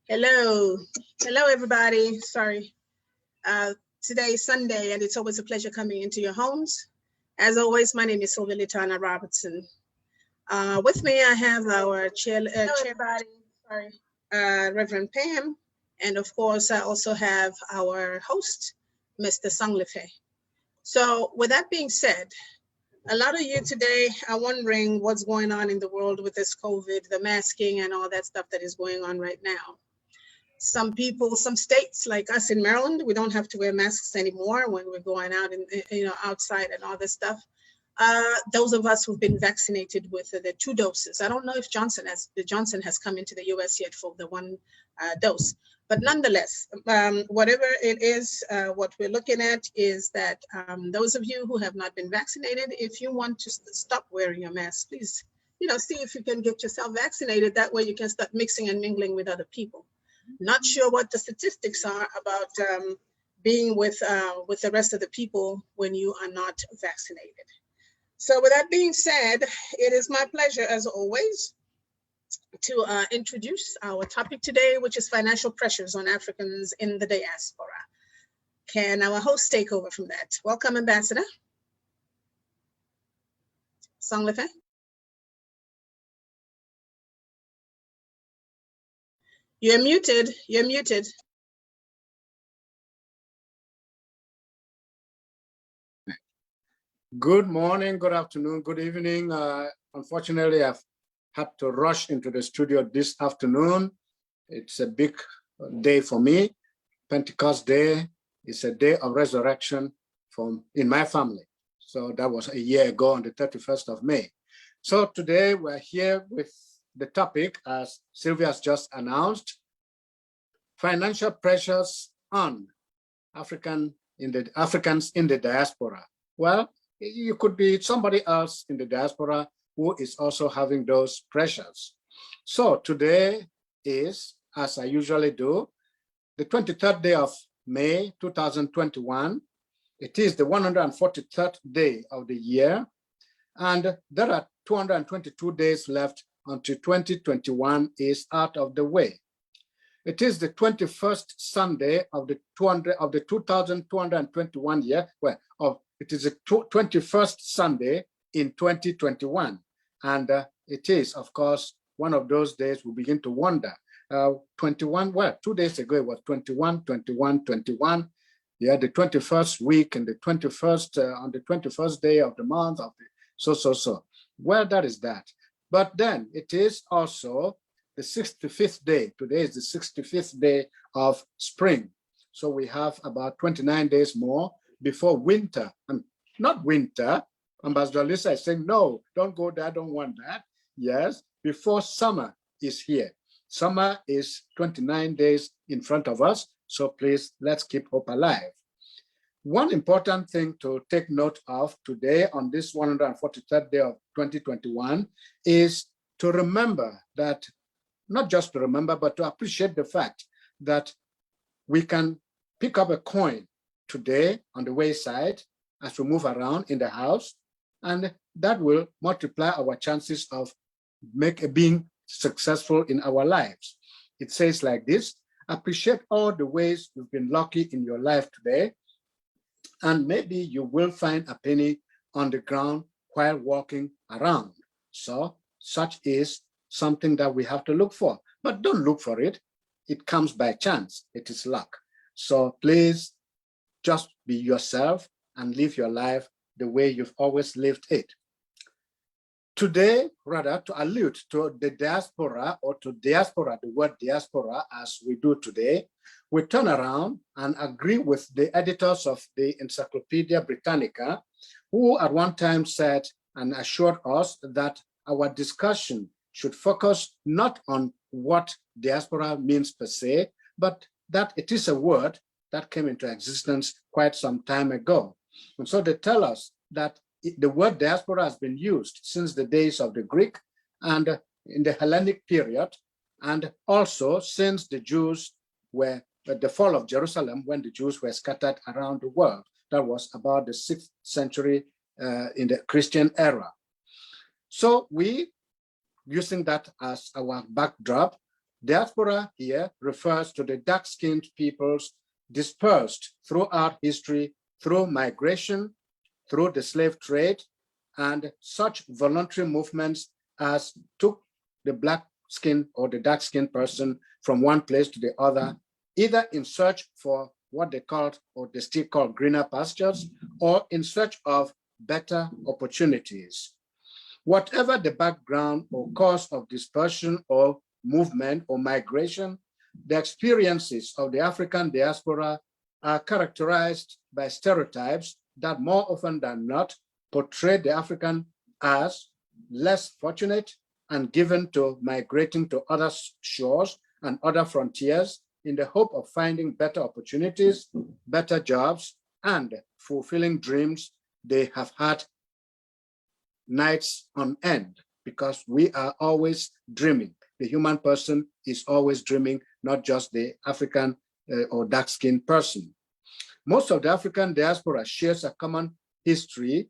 Hello. Hello, everybody. Sorry. Today is Sunday, and it's always a pleasure coming into your homes. As always, my name is Sylvia Litana Robertson. With me, I have our Reverend Pam, and of course, I also have our host, Mr. Asonglefac. So with that being said, a lot of you today are wondering what's going on in the world with this COVID, the masking and all that stuff that is going on right now. Some people, some states like us in Maryland, we don't have to wear masks anymore when we're going out and outside and all this stuff. Those of us who've been vaccinated with the 2 doses. I don't know if Johnson has come into the US yet for the 1 dose, but nonetheless, whatever it is, what we're looking at is that those of you who have not been vaccinated, if you want to stop wearing your mask, please, see if you can get yourself vaccinated. That way you can start mixing and mingling with other people. Not sure what the statistics are about being with the rest of the people when you are not vaccinated. So with that being said, it is my pleasure, as always, to introduce our topic today, which is financial pressures on Africans in the diaspora. Can our host take over from that? Welcome, Ambassador. Asonglefac. You're muted. You're muted. Good morning, good afternoon, good evening. Unfortunately, I've had to rush into the studio this afternoon. It's a big day for me. Pentecost Day is a day of resurrection in my family. So that was a year ago on the 31st of May. So today we're here with the topic, as Sylvia has just announced, financial pressures on Africans in the diaspora. Well, you could be somebody else in the diaspora who is also having those pressures. So today is, as I usually do, the 23rd day of May 2021. It is the 143rd day of the year, and there are 222 days left until 2021 is out of the way. It is the 21st Sunday of the 2221 year. It is the 21st Sunday in 2021. And it is, of course, one of those days we begin to wonder. 21, well, 2 days ago it was 21. Yeah, the 21st week and the 21st, on the 21st day of the month of the so. Well, that is that. But then it is also the 65th day. Today is the 65th day of spring. So we have about 29 days more before winter. And not winter. Ambassador Lisa is saying, no, don't go there, I don't want that. Yes, before summer is here. Summer is 29 days in front of us. So please, let's keep hope alive. One important thing to take note of today on this 143rd day of 2021 is to remember that, not just to remember, but to appreciate the fact that we can pick up a coin today on the wayside as we move around in the house, and that will multiply our chances of being successful in our lives. It says like this: appreciate all the ways you've been lucky in your life today, and maybe you will find a penny on the ground while walking around. So such is something that we have to look for, but don't look for it. It comes by chance. It is luck. So please just be yourself and live your life the way you've always lived it. Today, rather, to allude to the diaspora, or to diaspora, the word diaspora, as we do today, we turn around and agree with the editors of the Encyclopedia Britannica, who at one time said and assured us that our discussion should focus not on what diaspora means per se, but that it is a word that came into existence quite some time ago. And so they tell us that the word diaspora has been used since the days of the Greek and in the Hellenic period, and also since the Jews were at the fall of Jerusalem, when the Jews were scattered around the world. That was about the 6th century in the Christian era. So we, using that as our backdrop, Diaspora here refers to the dark-skinned peoples dispersed throughout history through migration, through the slave trade, and such voluntary movements as took the black skin or the dark skinned person from one place to the other, either in search for what they called or they still call greener pastures, or in search of better opportunities. Whatever the background or cause of dispersion or movement or migration, the experiences of the African diaspora are characterized by stereotypes that more often than not portray the African as less fortunate and given to migrating to other shores and other frontiers in the hope of finding better opportunities, better jobs, and fulfilling dreams they have had nights on end, because we are always dreaming. The human person is always dreaming, not just the African or dark-skinned person. Most of the African diaspora shares a common history,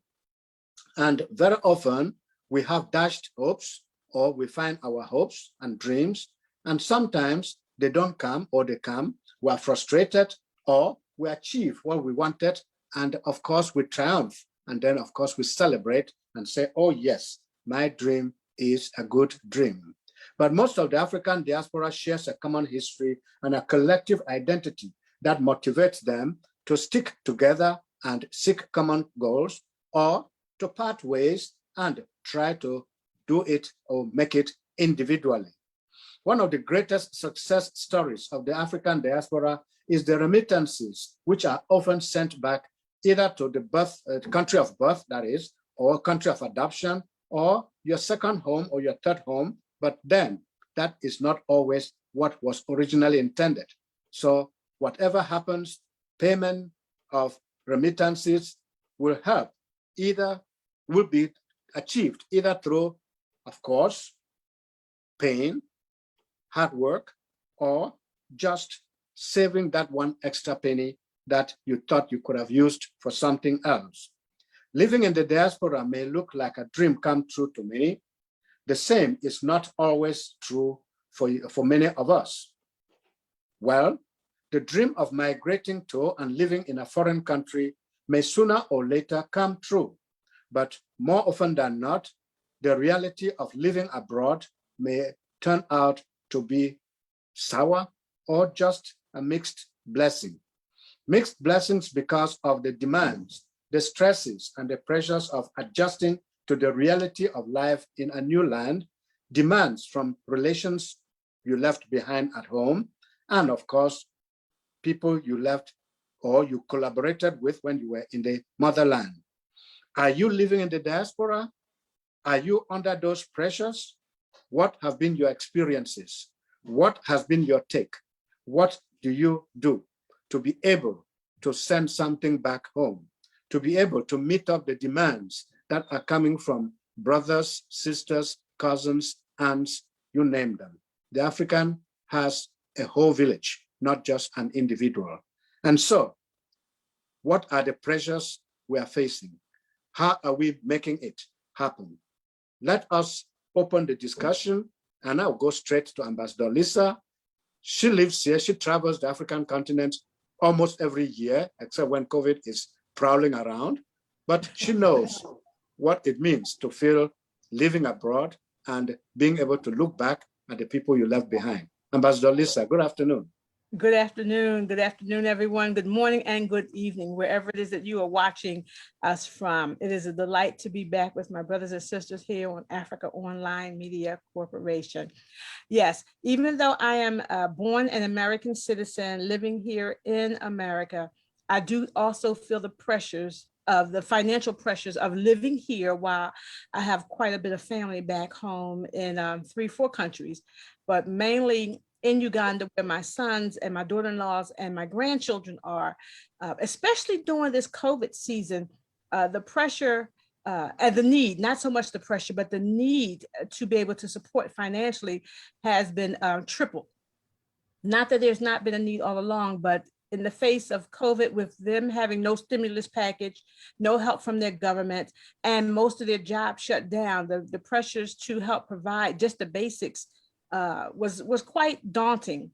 and very often we have dashed hopes, or we find our hopes and dreams, and sometimes they don't come, or they come, we are frustrated, or we achieve what we wanted, and of course we triumph, and then of course we celebrate and say, oh yes, my dream is a good dream. But most of the African diaspora shares a common history and a collective identity that motivates them to stick together and seek common goals, or to part ways and try to do it or make it individually. One of the greatest success stories of the African diaspora is the remittances, which are often sent back either to the country of birth, that is, or country of adoption, or your second home or your third home, but then that is not always what was originally intended. So whatever happens, payment of remittances will help, will be achieved either through, of course, pain, hard work, or just saving that one extra penny that you thought you could have used for something else. Living in the diaspora may look like a dream come true to many. The same is not always true for many of us. Well, the dream of migrating to and living in a foreign country may sooner or later come true, but more often than not, the reality of living abroad may turn out to be sour or just a mixed blessing. Mixed blessings because of the demands, the stresses, and the pressures of adjusting to the reality of life in a new land, demands from relations you left behind at home, and of course, people you left or you collaborated with when you were in the motherland. Are you living in the diaspora? Are you under those pressures? What have been your experiences? What has been your take? What do you do to be able to send something back home, to be able to meet up the demands that are coming from brothers, sisters, cousins, aunts, you name them? The African has a whole village, not just an individual. And so, what are the pressures we are facing? How are we making it happen? Let us open the discussion, and I'll go straight to Ambassador Lisa. She lives here, she travels the African continent almost every year, except when COVID is prowling around, but she knows what it means to feel living abroad and being able to look back at the people you left behind. Ambassador Lisa, good afternoon. Good afternoon, everyone. Good morning and good evening, wherever it is that you are watching us from. It is a delight to be back with my brothers and sisters here on Africa Online Media Corporation. Yes, even though I am born an American citizen living here in America, I do also feel the pressures of the financial pressures of living here while I have quite a bit of family back home in 3-4 countries, but mainly in Uganda, where my sons and my daughter-in-laws and my grandchildren are, especially during this COVID season, the pressure and the need, not so much the pressure, but the need to be able to support financially has been tripled. Not that there's not been a need all along, but in the face of COVID, with them having no stimulus package, no help from their government, and most of their jobs shut down, the pressures to help provide just the basics was quite daunting.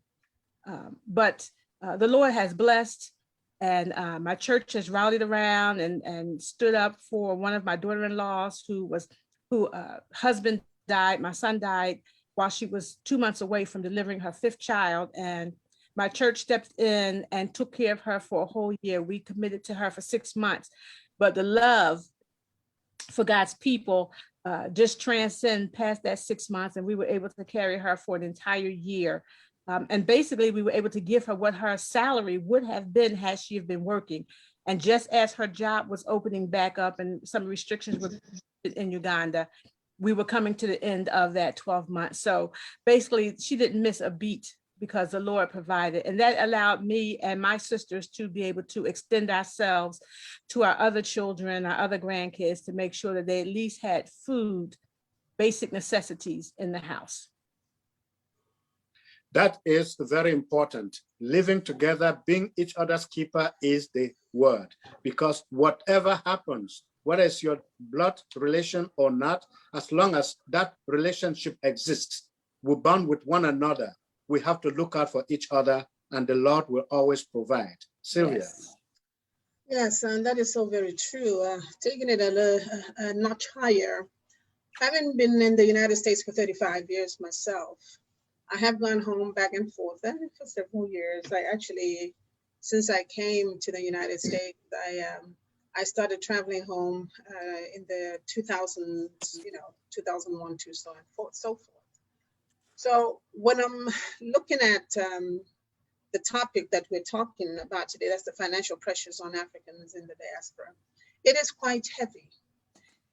But the Lord has blessed, and my church has rallied around and stood up for one of my daughter-in-laws who husband died, my son died while she was 2 months away from delivering her 5th child. And my church stepped in and took care of her for a whole year. We committed to her for 6 months. But the love for God's people just transcend past that 6 months, and we were able to carry her for an entire year. And basically, we were able to give her what her salary would have been had she have been working. And just as her job was opening back up and some restrictions were in Uganda, we were coming to the end of that 12 months. So basically, she didn't miss a beat because the Lord provided. And that allowed me and my sisters to be able to extend ourselves to our other children, our other grandkids, to make sure that they at least had food, basic necessities in the house. That is very important. Living together, being each other's keeper is the word, because whatever happens, whether it's your blood relation or not, as long as that relationship exists, we bond with one another. We have to look out for each other, and the Lord will always provide. Sylvia. Yes. Yes, and that is so very true. Taking it a notch higher, having been in the United States for 35 years myself, I have gone home back and forth for several years. I actually, since I came to the United States, I started traveling home in the 2000s, 2001, 2, so forth. So when I'm looking at the topic that we're talking about today, that's the financial pressures on Africans in the diaspora, it is quite heavy.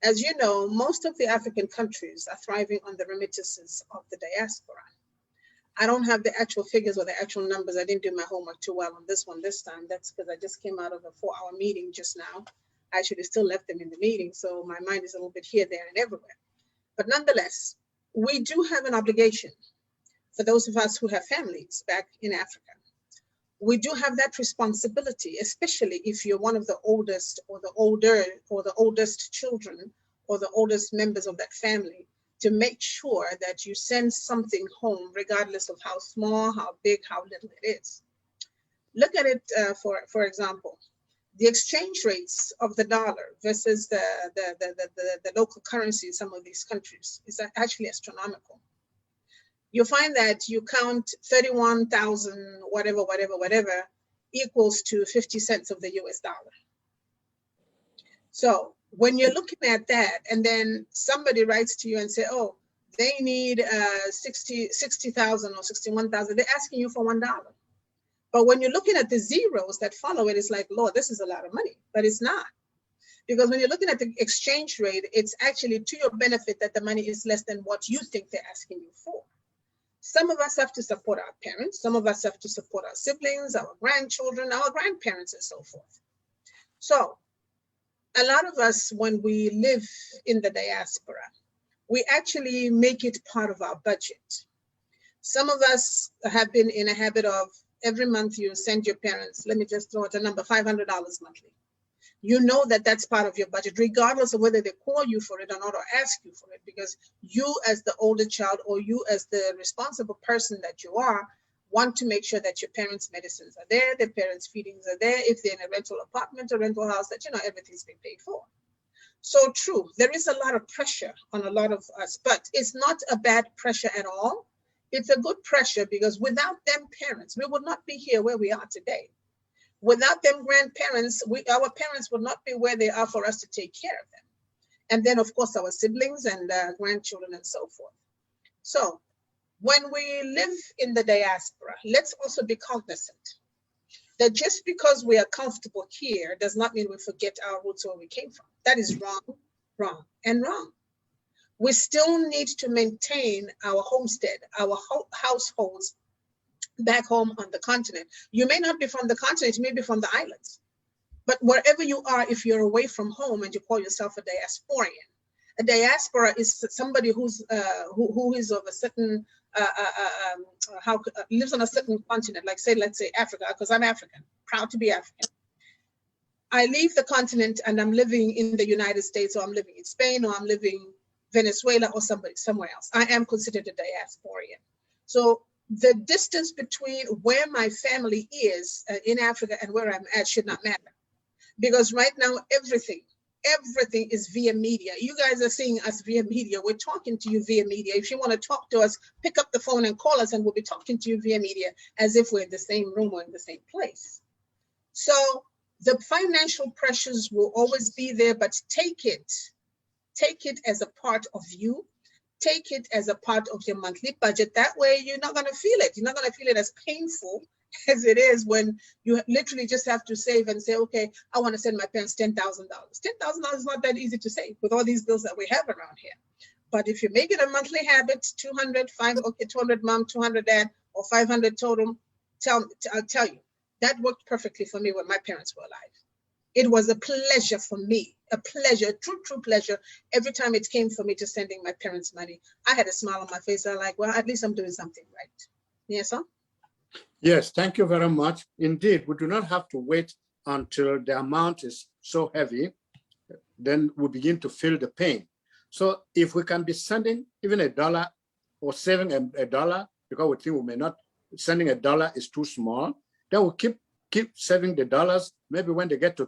As you know, most of the African countries are thriving on the remittances of the diaspora. I don't have the actual figures or the actual numbers. I didn't do my homework too well on this one this time. That's because I just came out of a 4-hour meeting just now. I actually still left them in the meeting, so my mind is a little bit here, there, and everywhere. But nonetheless, we do have an obligation for those of us who have families back in Africa. We do have that responsibility, especially if you're one of the oldest or the older or the oldest children or the oldest members of that family, to make sure that you send something home, regardless of how small, how big, how little it is. Look at it, for example, the exchange rates of the dollar versus the local currency in some of these countries is actually astronomical. You find that you count 31,000, whatever, equals to 50 cents of the US dollar. So when you're looking at that, and then somebody writes to you and say, oh, they need 60,000 or 61,000, they're asking you for $1. But when you're looking at the zeros that follow it, it's like, Lord, this is a lot of money, but it's not. Because when you're looking at the exchange rate, it's actually to your benefit that the money is less than what you think they're asking you for. Some of us have to support our parents. Some of us have to support our siblings, our grandchildren, our grandparents, and so forth. So a lot of us, when we live in the diaspora, we actually make it part of our budget. Some of us have been in a habit of every month you send your parents, let me just throw out a number, $500 monthly. You know that that's part of your budget, regardless of whether they call you for it or not, or ask you for it, because you as the older child, or you as the responsible person that you are, want to make sure that your parents' medicines are there, their parents' feedings are there, if they're in a rental apartment or rental house, that everything's been paid for. So true, there is a lot of pressure on a lot of us, but it's not a bad pressure at all. It's a good pressure, because without them parents, we would not be here where we are today. Without them grandparents, our parents would not be where they are for us to take care of them. And then, of course, our siblings and grandchildren and so forth. So when we live in the diaspora, let's also be cognizant that just because we are comfortable here does not mean we forget our roots, where we came from. That is wrong, wrong, and wrong. We still need to maintain our homestead, our households back home on the continent. You may not be from the continent, you may be from the islands. But wherever you are, if you're away from home and you call yourself a diasporian, a diaspora is somebody who is of a certain, lives on a certain continent, like let's say Africa, because I'm African, proud to be African. I leave the continent and I'm living in the United States, or I'm living in Spain, or I'm living Venezuela, or somewhere else. I am considered a diasporian. So the distance between where my family is in Africa and where I'm at should not matter. Because right now, everything is via media. You guys are seeing us via media. We're talking to you via media. If you want to talk to us, pick up the phone and call us, and we'll be talking to you via media as if we're in the same room or in the same place. So the financial pressures will always be there, but take it as a part of you. Take it as a part of your monthly budget. That way, you're not going to feel it. You're not going to feel it as painful as it is when you literally just have to save and say, okay, I want to send my parents $10,000. $10,000 is not that easy to save with all these bills that we have around here. But if you make it a monthly habit, 200, 200 mom, 200 dad, or 500 total, I'll tell you, that worked perfectly for me when my parents were alive. It was a pleasure for me, a pleasure, true pleasure. Every time it came for me to sending my parents money, I had a smile on my face. I'm like, well, at least I'm doing something right. Yes, sir? Yes, thank you very much. Indeed, we do not have to wait until the amount is so heavy, then we begin to feel the pain. So if we can be sending even $1 or saving $1, because we think we may not, sending $1 is too small, then we'll keep saving the dollars. Maybe when they get to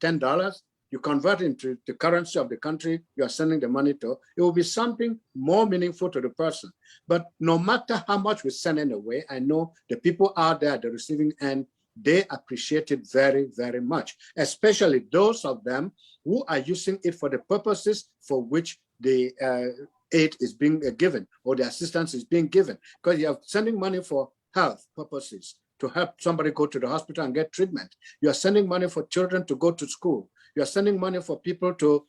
$10, you convert into the currency of the country you are sending the money to. It will be something more meaningful to the person. But no matter how much we send anyway, I know the people out there at the receiving end, they appreciate it very, very much, especially those of them who are using it for the purposes for which the aid is being given or the assistance is being given. Because you are sending money for health purposes, to help somebody go to the hospital and get treatment. You are sending money for children to go to school. You are sending money for people to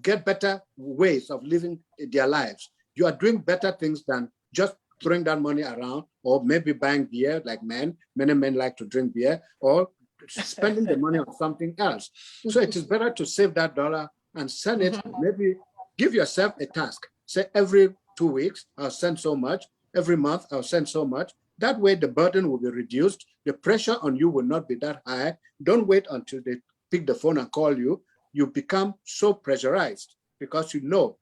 get better ways of living their lives. You are doing better things than just throwing that money around, or maybe buying beer, like men. Many men like to drink beer, or spending the money on something else. So it is better to save that dollar and send it. Maybe give yourself a task. Say every 2 weeks, I'll send so much. Every month, I'll send so much. That way, the burden will be reduced. The pressure on you will not be that high. Don't wait until they pick the phone and call you. You become so pressurized because you know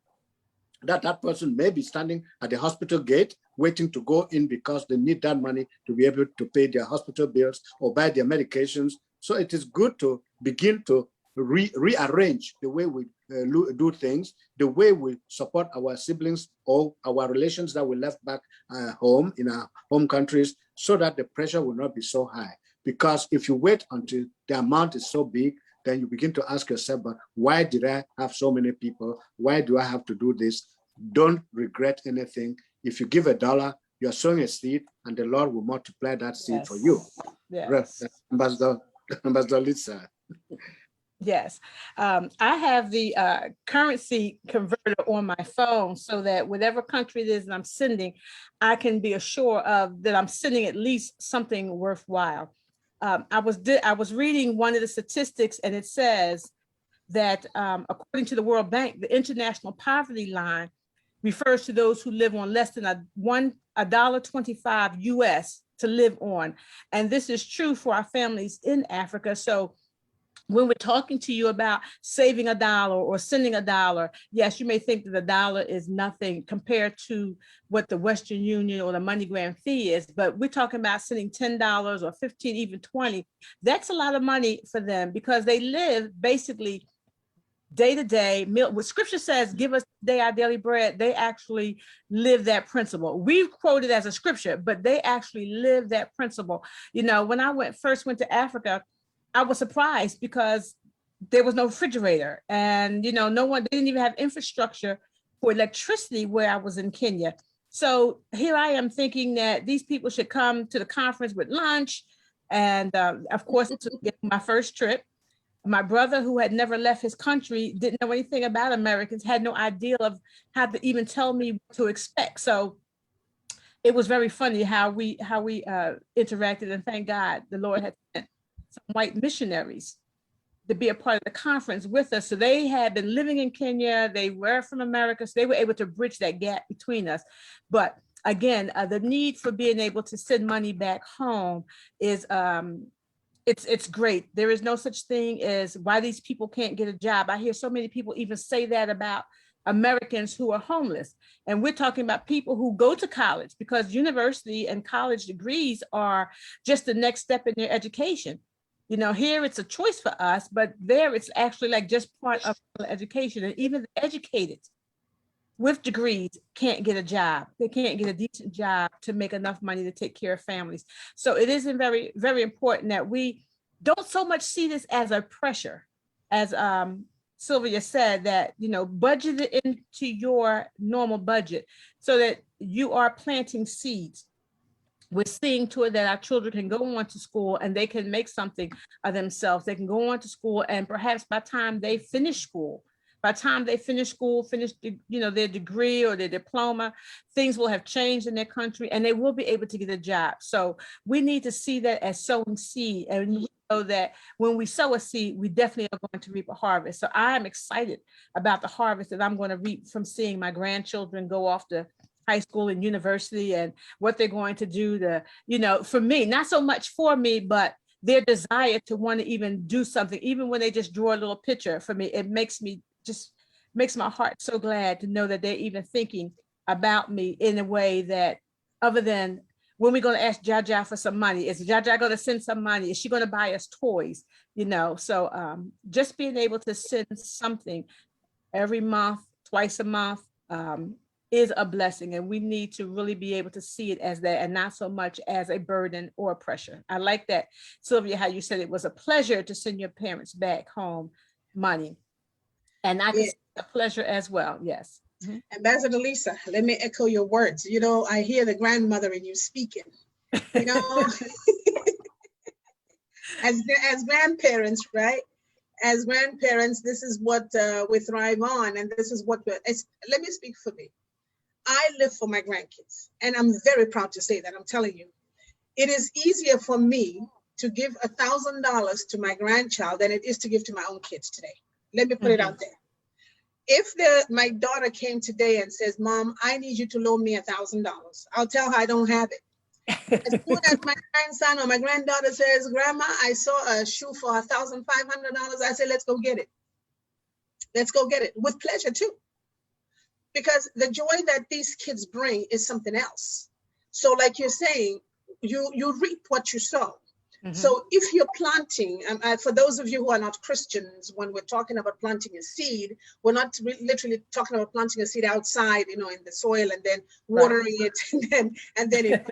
that that person may be standing at the hospital gate waiting to go in because they need that money to be able to pay their hospital bills or buy their medications. So it is good to begin to rearrange the way we do things, the way we support our siblings or our relations that we left back home in our home countries, so that the pressure will not be so high. Because if you wait until the amount is so big, then you begin to ask yourself, but why did I have so many people? Why do I have to do this? Don't regret anything. If you give $1, you're sowing a seed, and the Lord will multiply that seed for you. Yes. Ambassador Lisa. Yes, I have the currency converter on my phone so that whatever country it is that I'm sending, I can be assured of that I'm sending at least something worthwhile. I was reading one of the statistics, and it says that according to the World Bank, the international poverty line refers to those who live on less than $1.25 US to live on, and this is true for our families in Africa. So when we're talking to you about saving $1 or sending $1, yes, you may think that $1 is nothing compared to what the Western Union or the MoneyGram fee is, but we're talking about sending $10 or 15, even 20. That's a lot of money for them because they live basically day to day. What scripture says, give us today our daily bread, they actually live that principle. We quote it as a scripture, but they actually live that principle. You know, when I first went to Africa, I was surprised because there was no refrigerator, and they didn't even have infrastructure for electricity where I was in Kenya. So here I am thinking that these people should come to the conference with lunch. And of course, it was my first trip. My brother, who had never left his country, didn't know anything about Americans, had no idea of how to even tell me what to expect. So it was very funny how we interacted, and thank God the Lord had sent some white missionaries to be a part of the conference with us. So they had been living in Kenya, they were from America, so they were able to bridge that gap between us. But again, the need for being able to send money back home is it's great. There is no such thing as why these people can't get a job. I hear so many people even say that about Americans who are homeless. And we're talking about people who go to college, because university and college degrees are just the next step in their education. You know, here it's a choice for us, but there it's actually like just part of education. And even the educated with degrees can't get a job. They can't get a decent job to make enough money to take care of families. So it is very, very important that we don't so much see this as a pressure, as Sylvia said, that, you know, budget it into your normal budget so that you are planting seeds. We're seeing to it that our children can go on to school and they can make something of themselves. They can go on to school, and perhaps by the time they finish school, finish their degree or their diploma, things will have changed in their country and they will be able to get a job. So we need to see that as sowing seed, and we know that when we sow a seed, we definitely are going to reap a harvest. So I am excited about the harvest that I'm going to reap from seeing my grandchildren go off to high school and university, and what they're going to do to, you know, for me, not so much for me, but their desire to want to even do something, even when they just draw a little picture. For me, it makes my heart so glad to know that they're even thinking about me in a way that, other than when we're going to ask Jaja for some money, is Jaja going to send some money? Is she going to buy us toys? You know, so just being able to send something every month, twice a month, is a blessing, and we need to really be able to see it as that, and not so much as a burden or a pressure. I like that, Sylvia, how you said it was a pleasure to send your parents back home money, and I can see a pleasure as well. Yes. Ambassador Lisa, let me echo your words. You know, I hear the grandmother in you speaking. You know, as grandparents, right? As grandparents, this is what we thrive on, and this is what let me speak for me. I live for my grandkids, and I'm very proud to say that. I'm telling you, it is easier for me to give $1,000 to my grandchild than it is to give to my own kids today. Let me put it out there. If my daughter came today and says, "Mom, I need you to loan me $1,000," I'll tell her I don't have it. As soon as my grandson or my granddaughter says, "Grandma, I saw a shoe for $1,500," I say, "Let's go get it. Let's go get it," with pleasure too. Because the joy that these kids bring is something else. So like you're saying, you reap what you sow. Mm-hmm. So if you're planting, for those of you who are not Christians, when we're talking about planting a seed, we're not literally talking about planting a seed outside, you know, in the soil and then watering it and then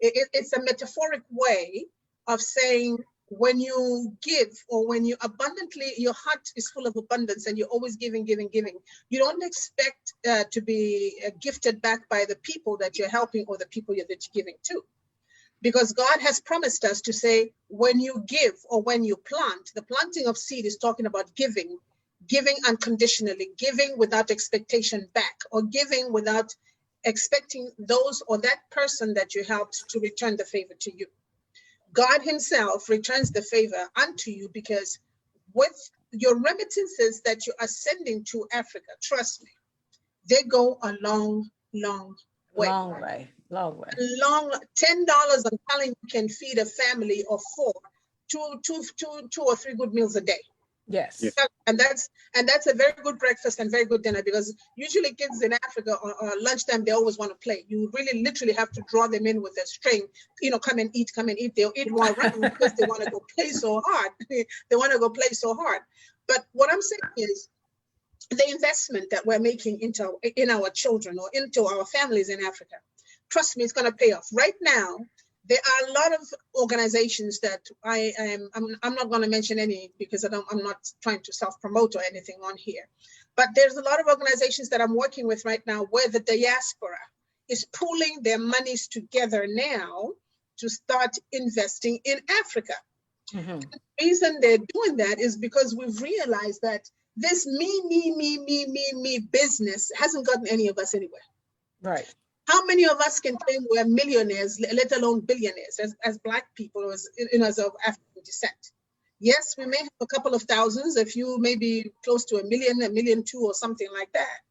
it's a metaphoric way of saying, when you give, or when you abundantly, your heart is full of abundance and you're always giving, you don't expect to be gifted back by the people that you're helping or the people that you're giving to. Because God has promised us to say, when you give or when you plant, the planting of seed is talking about giving unconditionally, giving without expectation back, or giving without expecting those or that person that you helped to return the favor to you. God himself returns the favor unto you, because with your remittances that you are sending to Africa, trust me, they go a long, long way. Long way. $10, I'm telling you, can feed a family of 4, 2 or 3 good meals a day. Yes. And that's a very good breakfast and very good dinner, because usually kids in Africa or lunchtime, they always want to play. You really literally have to draw them in with a string, you know, come and eat. They'll eat while running because they want to go play so hard. But what I'm saying is, the investment that we're making in our children or into our families in Africa, trust me, it's going to pay off. Right now, there are a lot of organizations that I'm not going to mention any, because I'm not trying to self-promote or anything on here. But there's a lot of organizations that I'm working with right now where the diaspora is pooling their monies together now to start investing in Africa. Mm-hmm. The reason they're doing that is because we've realized that this me business hasn't gotten any of us anywhere. Right. How many of us can claim we're millionaires, let alone billionaires, as Black people, or as of African descent? Yes, we may have a couple of thousands, a few, maybe close to 1 million, 1.2 million, or something like that.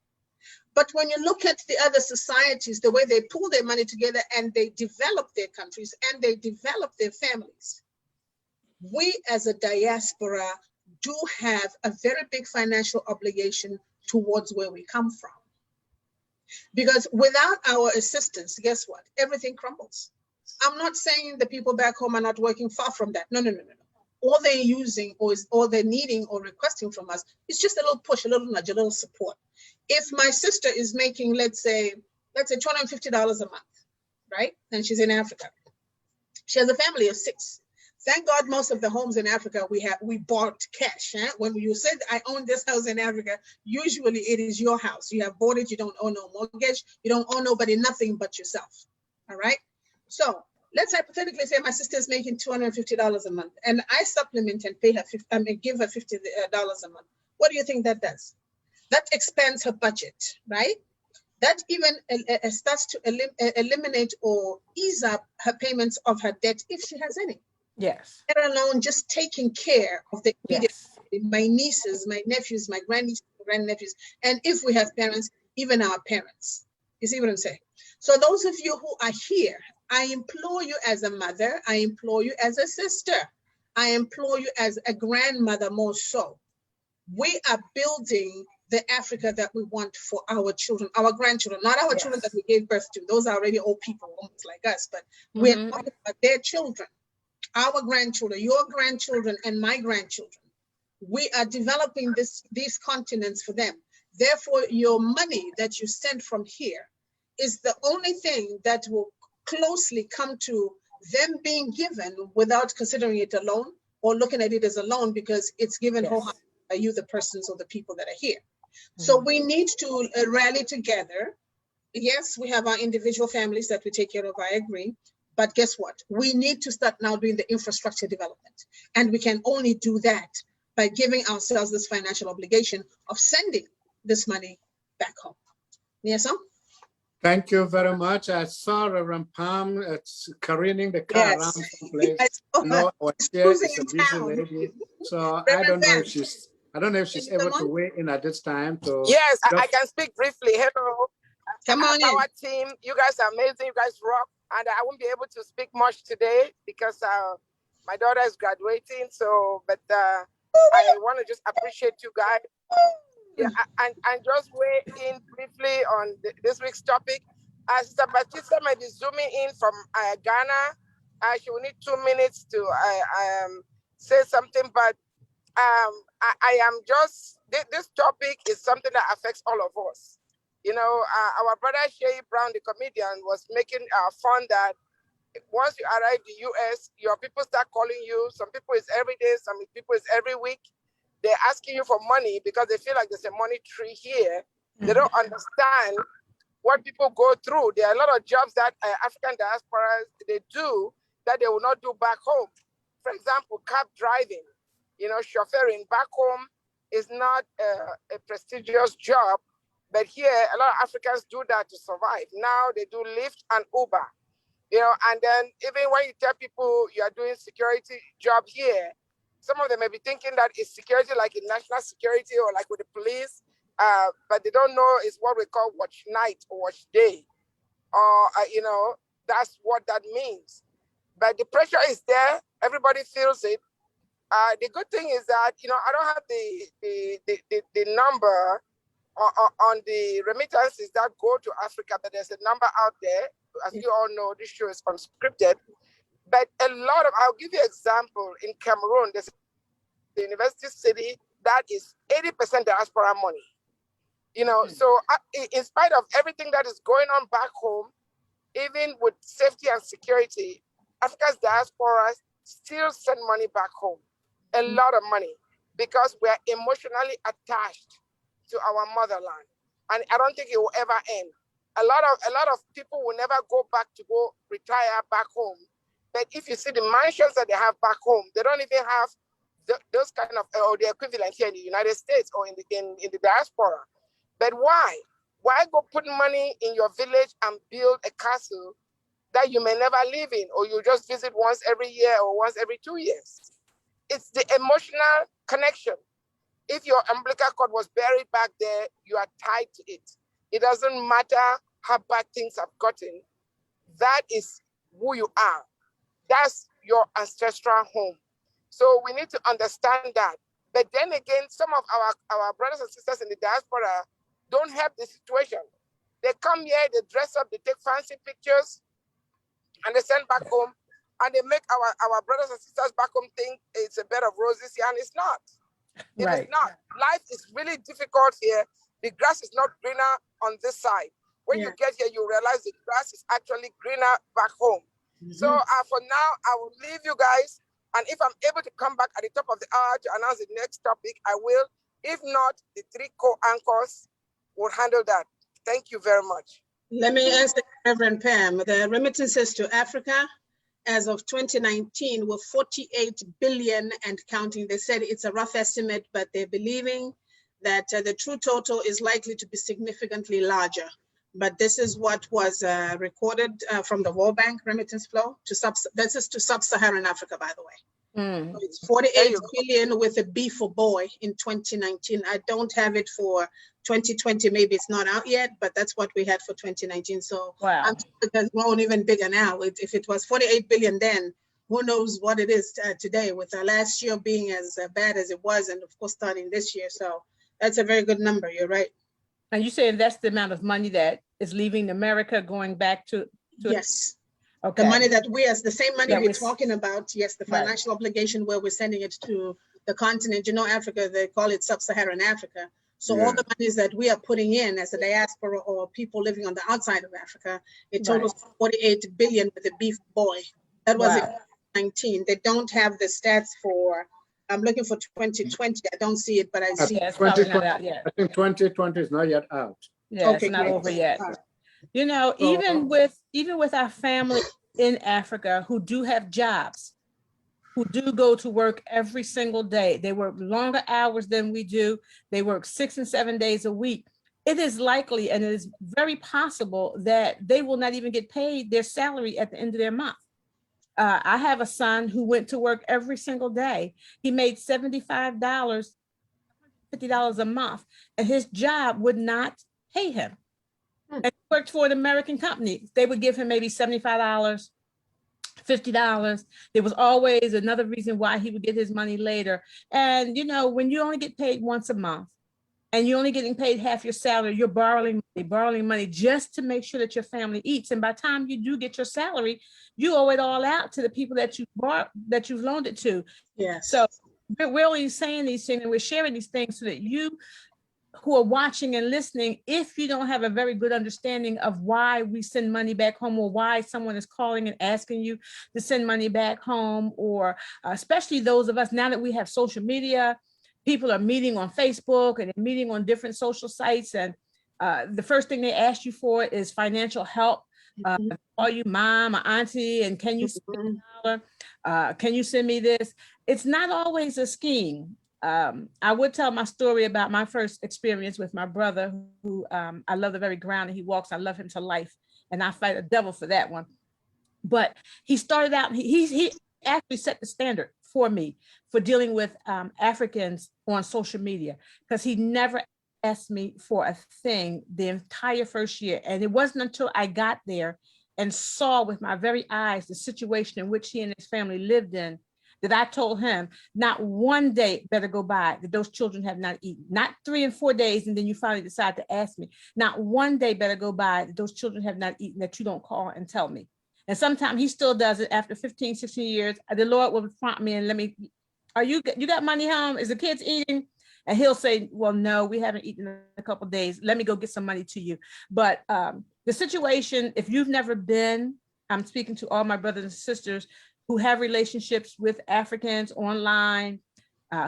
But when you look at the other societies, the way they pull their money together and they develop their countries and they develop their families, we as a diaspora do have a very big financial obligation towards where we come from. Because without our assistance, guess what? Everything crumbles. I'm not saying the people back home are not working, far from that. No, no, no, no, no. All they're using or all they're needing or requesting from us is just a little push, a little nudge, a little support. If my sister is making, let's say $250 a month, right? And she's in Africa. She has a family of 6. Thank God most of the homes in Africa we bought cash. Eh? When you said I own this house in Africa, usually it is your house. You have bought it, you don't own no mortgage, you don't own nobody, nothing but yourself. All right. So let's hypothetically say my sister is making $250 a month and I supplement and pay her give her $50 a month. What do you think that does? That expands her budget, right? That even starts to eliminate or ease up her payments of her debt if she has any. Yes. Let alone just taking care of the immediate, Yes. my nieces, my nephews, my grandnieces, grandnephews, and if we have parents, even our parents. You see what I'm saying? So those of you who are here, I implore you as a mother, I implore you as a sister, I implore you as a grandmother more so. We are building the Africa that we want for our children, our grandchildren, not our children that we gave birth to. Those are already old people, almost like us, but we're talking about their children, our grandchildren, your grandchildren, and my grandchildren. We are developing these continents for them. Therefore, your money that you send from here is the only thing that will closely come to them being given without considering it a loan or looking at it as a loan because it's given wholeheartedly by you, the persons or the people that are here. So we need to rally together. Yes, we have our individual families that we take care of, I agree. But guess what? We need to start now doing the infrastructure development. And we can only do that by giving ourselves this financial obligation of sending this money back home. Yes, sir? Thank you very much. I saw Reverend Palm careening the car around someplace. Yes. No, our chair is a busy lady. So I don't know if she's able to weigh in at this time. Yes, I can speak briefly. Hello. Come on our team. You guys are amazing. You guys rock. And I won't be able to speak much today because my daughter is graduating. So, but I want to just appreciate you guys. Yeah, and just weigh in briefly on this week's topic. Sister Batista might be zooming in from Ghana. She will need 2 minutes to say something, but I am just, this topic is something that affects all of us. You know, our brother Shay Brown, the comedian, was making fun that once you arrive in the US, your people start calling you. Some people is every day, some people is every week. They're asking you for money because they feel like there's a money tree here. They don't understand what people go through. There are a lot of jobs that African diasporas, they do that they will not do back home. For example, cab driving, you know, chauffeuring back home is not a prestigious job, but here a lot of Africans do that to survive. Now they do Lyft and Uber, you know, and then even when you tell people you are doing security job here, some of them may be thinking that it's security like in national security or like with the police, but they don't know it's what we call watch night or watch day. Or, you know, that's what that means. But the pressure is there. Everybody feels it. The good thing is that, you know, I don't have the number on the remittances that go to Africa, but there's a number out there. As you all know, this show is unscripted. But a lot of, I'll give you an example. In Cameroon, there's a university city that is 80% diaspora money. You know, so in spite of everything that is going on back home, even with safety and security, Africa's diasporas still send money back home, a lot of money, because we're emotionally attached to our motherland. And I don't think it will ever end. A lot of people will never go back to go retire back home. But if you see the mansions that they have back home, they don't even have those kind of, or the equivalent here in the United States or in the diaspora. But why? Why go put money in your village and build a castle that you may never live in, or you just visit once every year or once every 2 years? It's the emotional connection. If your umbilical cord was buried back there, you are tied to it. It doesn't matter how bad things have gotten. That is who you are. That's your ancestral home. So we need to understand that. But then again, some of our brothers and sisters in the diaspora don't have the situation. They come here, they dress up, they take fancy pictures, and they send back home, and they make our brothers and sisters back home think it's a bed of roses here, and it's not. It is not. Life is really difficult here. The grass is not greener on this side. When you get here, you realize the grass is actually greener back home. So for now, I will leave you guys. And if I'm able to come back at the top of the hour to announce the next topic, I will. If not, the three co-anchors will handle that. Thank you very much. Let me answer Reverend Pam. The remittances to Africa as of 2019 were 48 billion and counting. They said it's a rough estimate, but they're believing that the true total is likely to be significantly larger. But this is what was recorded from the World Bank remittance flow to this is to sub-Saharan Africa, by the way. So it's 48 billion with a B for boy in 2019. I don't have it for 2020. Maybe it's not out yet, but that's what we had for 2019. So I'm sure it's grown even bigger now. If it was 48 billion then, who knows what it is today, with last year being as bad as it was, and of course starting this year. So that's a very good number. You're right. And you saying that's the amount of money that is leaving America going back to yes. Okay. The money that the same money we're talking about, yes, the financial obligation where we're sending it to the continent, Africa, they call it sub-Saharan Africa. So all the monies that we are putting in as a diaspora or people living on the outside of Africa, it totals 48 billion with a beef boy. That was in 2019. They don't have the stats for, I'm looking for 2020. I don't see it, but I see it's probably not out yet. I think 2020 is not yet out. Yeah, okay, it's not over yet. Even with our family in Africa who do have jobs, who do go to work every single day, they work longer hours than we do. They work 6 and 7 days a week. It is likely, and it is very possible, that they will not even get paid their salary at the end of their month. I have a son who went to work every single day. He made $75, $50 a month, and his job would not pay him. And he worked for an American company. They would give him maybe $75, $50. There was always another reason why he would get his money later. And when you only get paid once a month and you're only getting paid half your salary, you're borrowing money just to make sure that your family eats. And by the time you do get your salary, you owe it all out to the people that you've loaned it to. Yes. So we're only saying these things and we're sharing these things so that you who are watching and listening, if you don't have a very good understanding of why we send money back home, or why someone is calling and asking you to send money back home, or especially those of us, now that we have social media, people are meeting on Facebook and they're meeting on different social sites, and the first thing they ask you for is financial help. Call you mom or auntie, and can you send me $1? Can you send me this? It's not always a scheme. I would tell my story about my first experience with my brother, who I love the very ground that he walks. I love him to life, and I fight a devil for that one. But he started out, he actually set the standard for me for dealing with Africans on social media, because he never asked me for a thing the entire first year. And it wasn't until I got there and saw with my very eyes the situation in which he and his family lived in, that I told him, not one day better go by that those children have not eaten. Not 3 and 4 days, and then you finally decide to ask me. Not one day better go by that those children have not eaten that you don't call and tell me. And sometimes he still does it after 15, 16 years. The Lord will prompt me and let me, you got money home? Is the kids eating? And he'll say, well, no, we haven't eaten in a couple of days. Let me go get some money to you. But the situation, if you've never been, I'm speaking to all my brothers and sisters who have relationships with Africans online,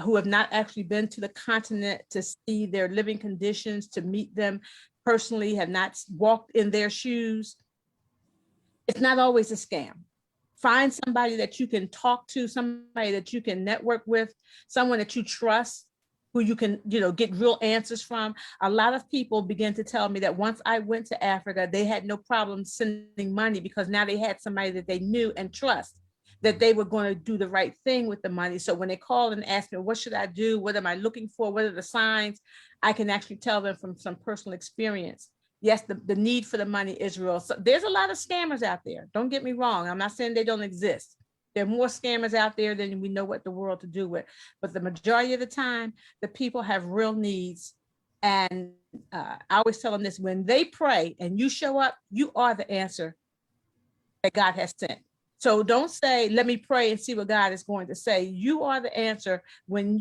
who have not actually been to the continent to see their living conditions, to meet them personally, have not walked in their shoes. It's not always a scam. Find somebody that you can talk to, somebody that you can network with, someone that you trust, who you can, get real answers from. A lot of people begin to tell me that once I went to Africa, they had no problem sending money, because now they had somebody that they knew and trust, that they were going to do the right thing with the money. So when they call and ask me, what should I do? What am I looking for? What are the signs? I can actually tell them from some personal experience. Yes, the need for the money is real. So there's a lot of scammers out there. Don't get me wrong. I'm not saying they don't exist, There are more scammers out there than we know what the world to do with. But the majority of the time, the people have real needs. And I always tell them this, when they pray and you show up, you are the answer that God has sent. So don't say, let me pray and see what God is going to say. You are the answer. When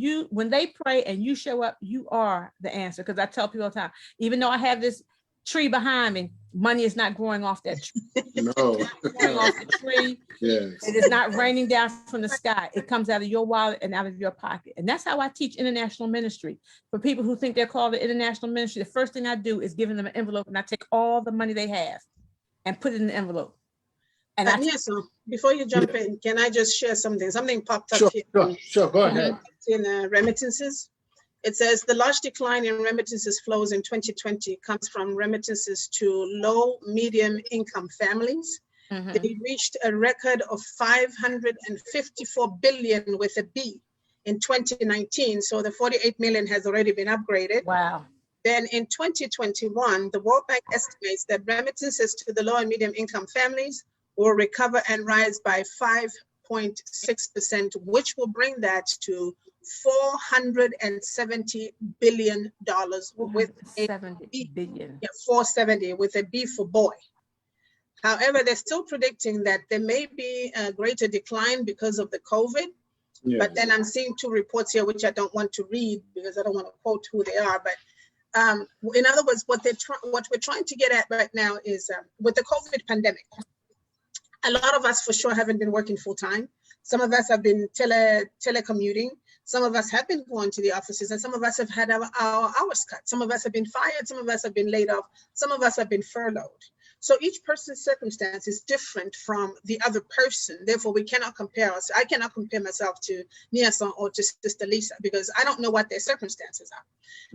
they pray and you show up, you are the answer. Because I tell people all the time, even though I have this tree behind me, money is not growing off that tree. No. Growing off the tree. Yes. It is not raining down from the sky. It comes out of your wallet and out of your pocket. And that's how I teach international ministry. For people who think they're called to international ministry, the first thing I do is give them an envelope, and I take all the money they have and put it in the envelope. And yes, so before you jump in, can I just share something? Something popped up here. Sure, go ahead. In remittances. It says the large decline in remittances flows in 2020 comes from remittances to low, medium income families. They reached a record of 554 billion with a B in 2019. So the 48 million has already been upgraded. Wow. Then in 2021, the World Bank estimates that remittances to the low and medium income families will recover and rise by 5.6%, which will bring that to $470 billion with a B. Billion. Yeah, 470 with a B for boy. However, they're still predicting that there may be a greater decline because of the COVID. Yes. But then I'm seeing two reports here, which I don't want to read because I don't want to quote who they are. But in other words, what we're trying to get at right now is with the COVID pandemic, a lot of us for sure haven't been working full time. Some of us have been telecommuting. Some of us have been going to the offices, and some of us have had our hours cut. Some of us have been fired. Some of us have been laid off. Some of us have been furloughed. So each person's circumstance is different from the other person. Therefore, we cannot compare us. I cannot compare myself to Niason or to Sister Lisa because I don't know what their circumstances are.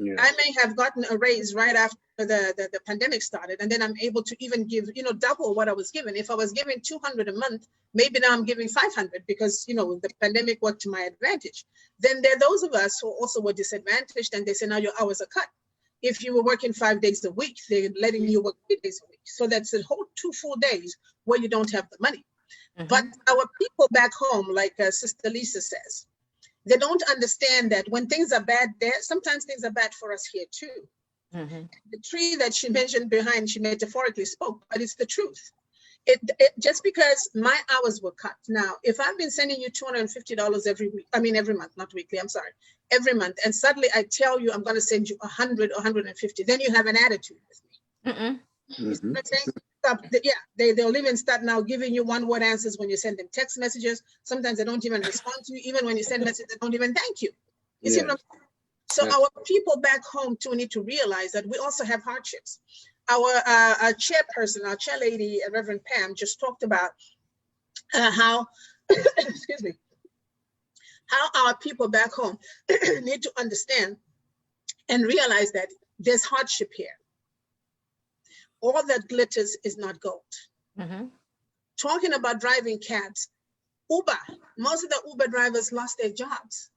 Yeah. I may have gotten a raise right after the pandemic started, and then I'm able to even give, double what I was given. If I was giving 200 a month, maybe now I'm giving 500 because, the pandemic worked to my advantage. Then there are those of us who also were disadvantaged, and they say, now your hours are cut. If you were working 5 days a week, they're letting you work 3 days a week. So that's a whole 2 full days where you don't have the money. But our people back home, like Sister Lisa says, they don't understand that when things are bad there, sometimes things are bad for us here too. The tree that she mentioned behind, she metaphorically spoke, but it's the truth. It just because my hours were cut. Now, if I've been sending you $250 every month, not weekly, I'm sorry, every month, and suddenly I tell you I'm going to send you 100 or 150, then you have an attitude with me. They'll even start now giving you one-word answers when you send them text messages. Sometimes they don't even respond to you. Even when you send messages, they don't even thank you. You see what I'm saying? So our people back home too need to realize that we also have hardships. Our chairperson, our chair lady, Reverend Pam, just talked about how, excuse me, how our people back home need to understand and realize that there's hardship here. All that glitters is not gold. Talking about driving cabs, Uber, most of the Uber drivers lost their jobs.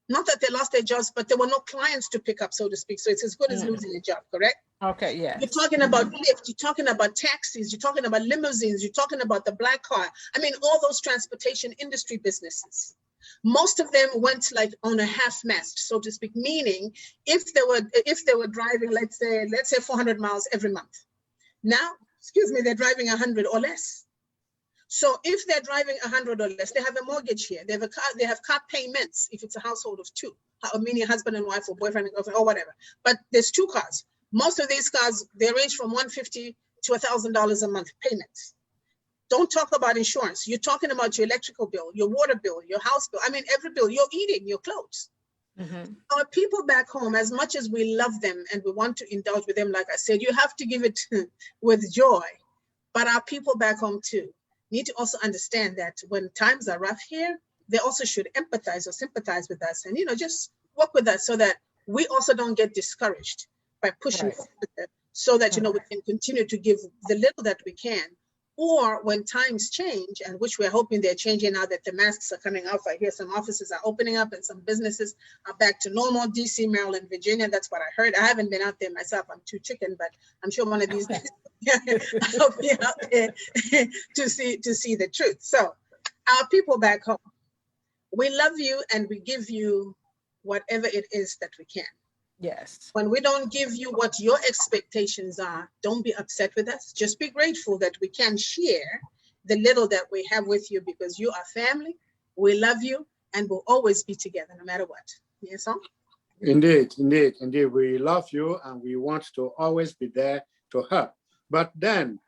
Not that they lost their jobs, but there were no clients to pick up, so to speak. So it's as good as losing a job, correct? Okay, yeah. You're talking about Lyft, you're talking about taxis, you're talking about limousines, you're talking about the black car. I mean, all those transportation industry businesses. Most of them went like on a half-mast, so to speak, meaning if they were driving, let's say 400 miles every month. Now, they're driving 100 or less. So if they're driving 100 or less, they have a mortgage here. They have a car. They have car payments if it's a household of two, meaning husband and wife or boyfriend and girlfriend or whatever. But there's 2 cars. Most of these cars, they range from $150 to $1,000 a month payments. Don't talk about insurance. You're talking about your electrical bill, your water bill, your house bill. I mean, every bill, you're eating, your clothes. Our people back home, as much as we love them and we want to indulge with them, like I said, you have to give it with joy. But our people back home too need to also understand that when times are rough here, they also should empathize or sympathize with us and, just work with us so that we also don't get discouraged by pushing forward so that, we can continue to give the little that we can. Or when times change, and which we're hoping they're changing now that the masks are coming off. I hear some offices are opening up and some businesses are back to normal. DC, Maryland, Virginia, that's what I heard. I haven't been out there myself. I'm too chicken, but I'm sure one of these days I'll be out there to see the truth. So Our people back home, we love you and we give you whatever it is that we can. Yes. When we don't give you what your expectations are, don't be upset with us. Just be grateful that we can share the little that we have with you, because you are family. We love you and we'll always be together no matter what. Yes, sir? Indeed, indeed, indeed. We love you and we want to always be there to help. But then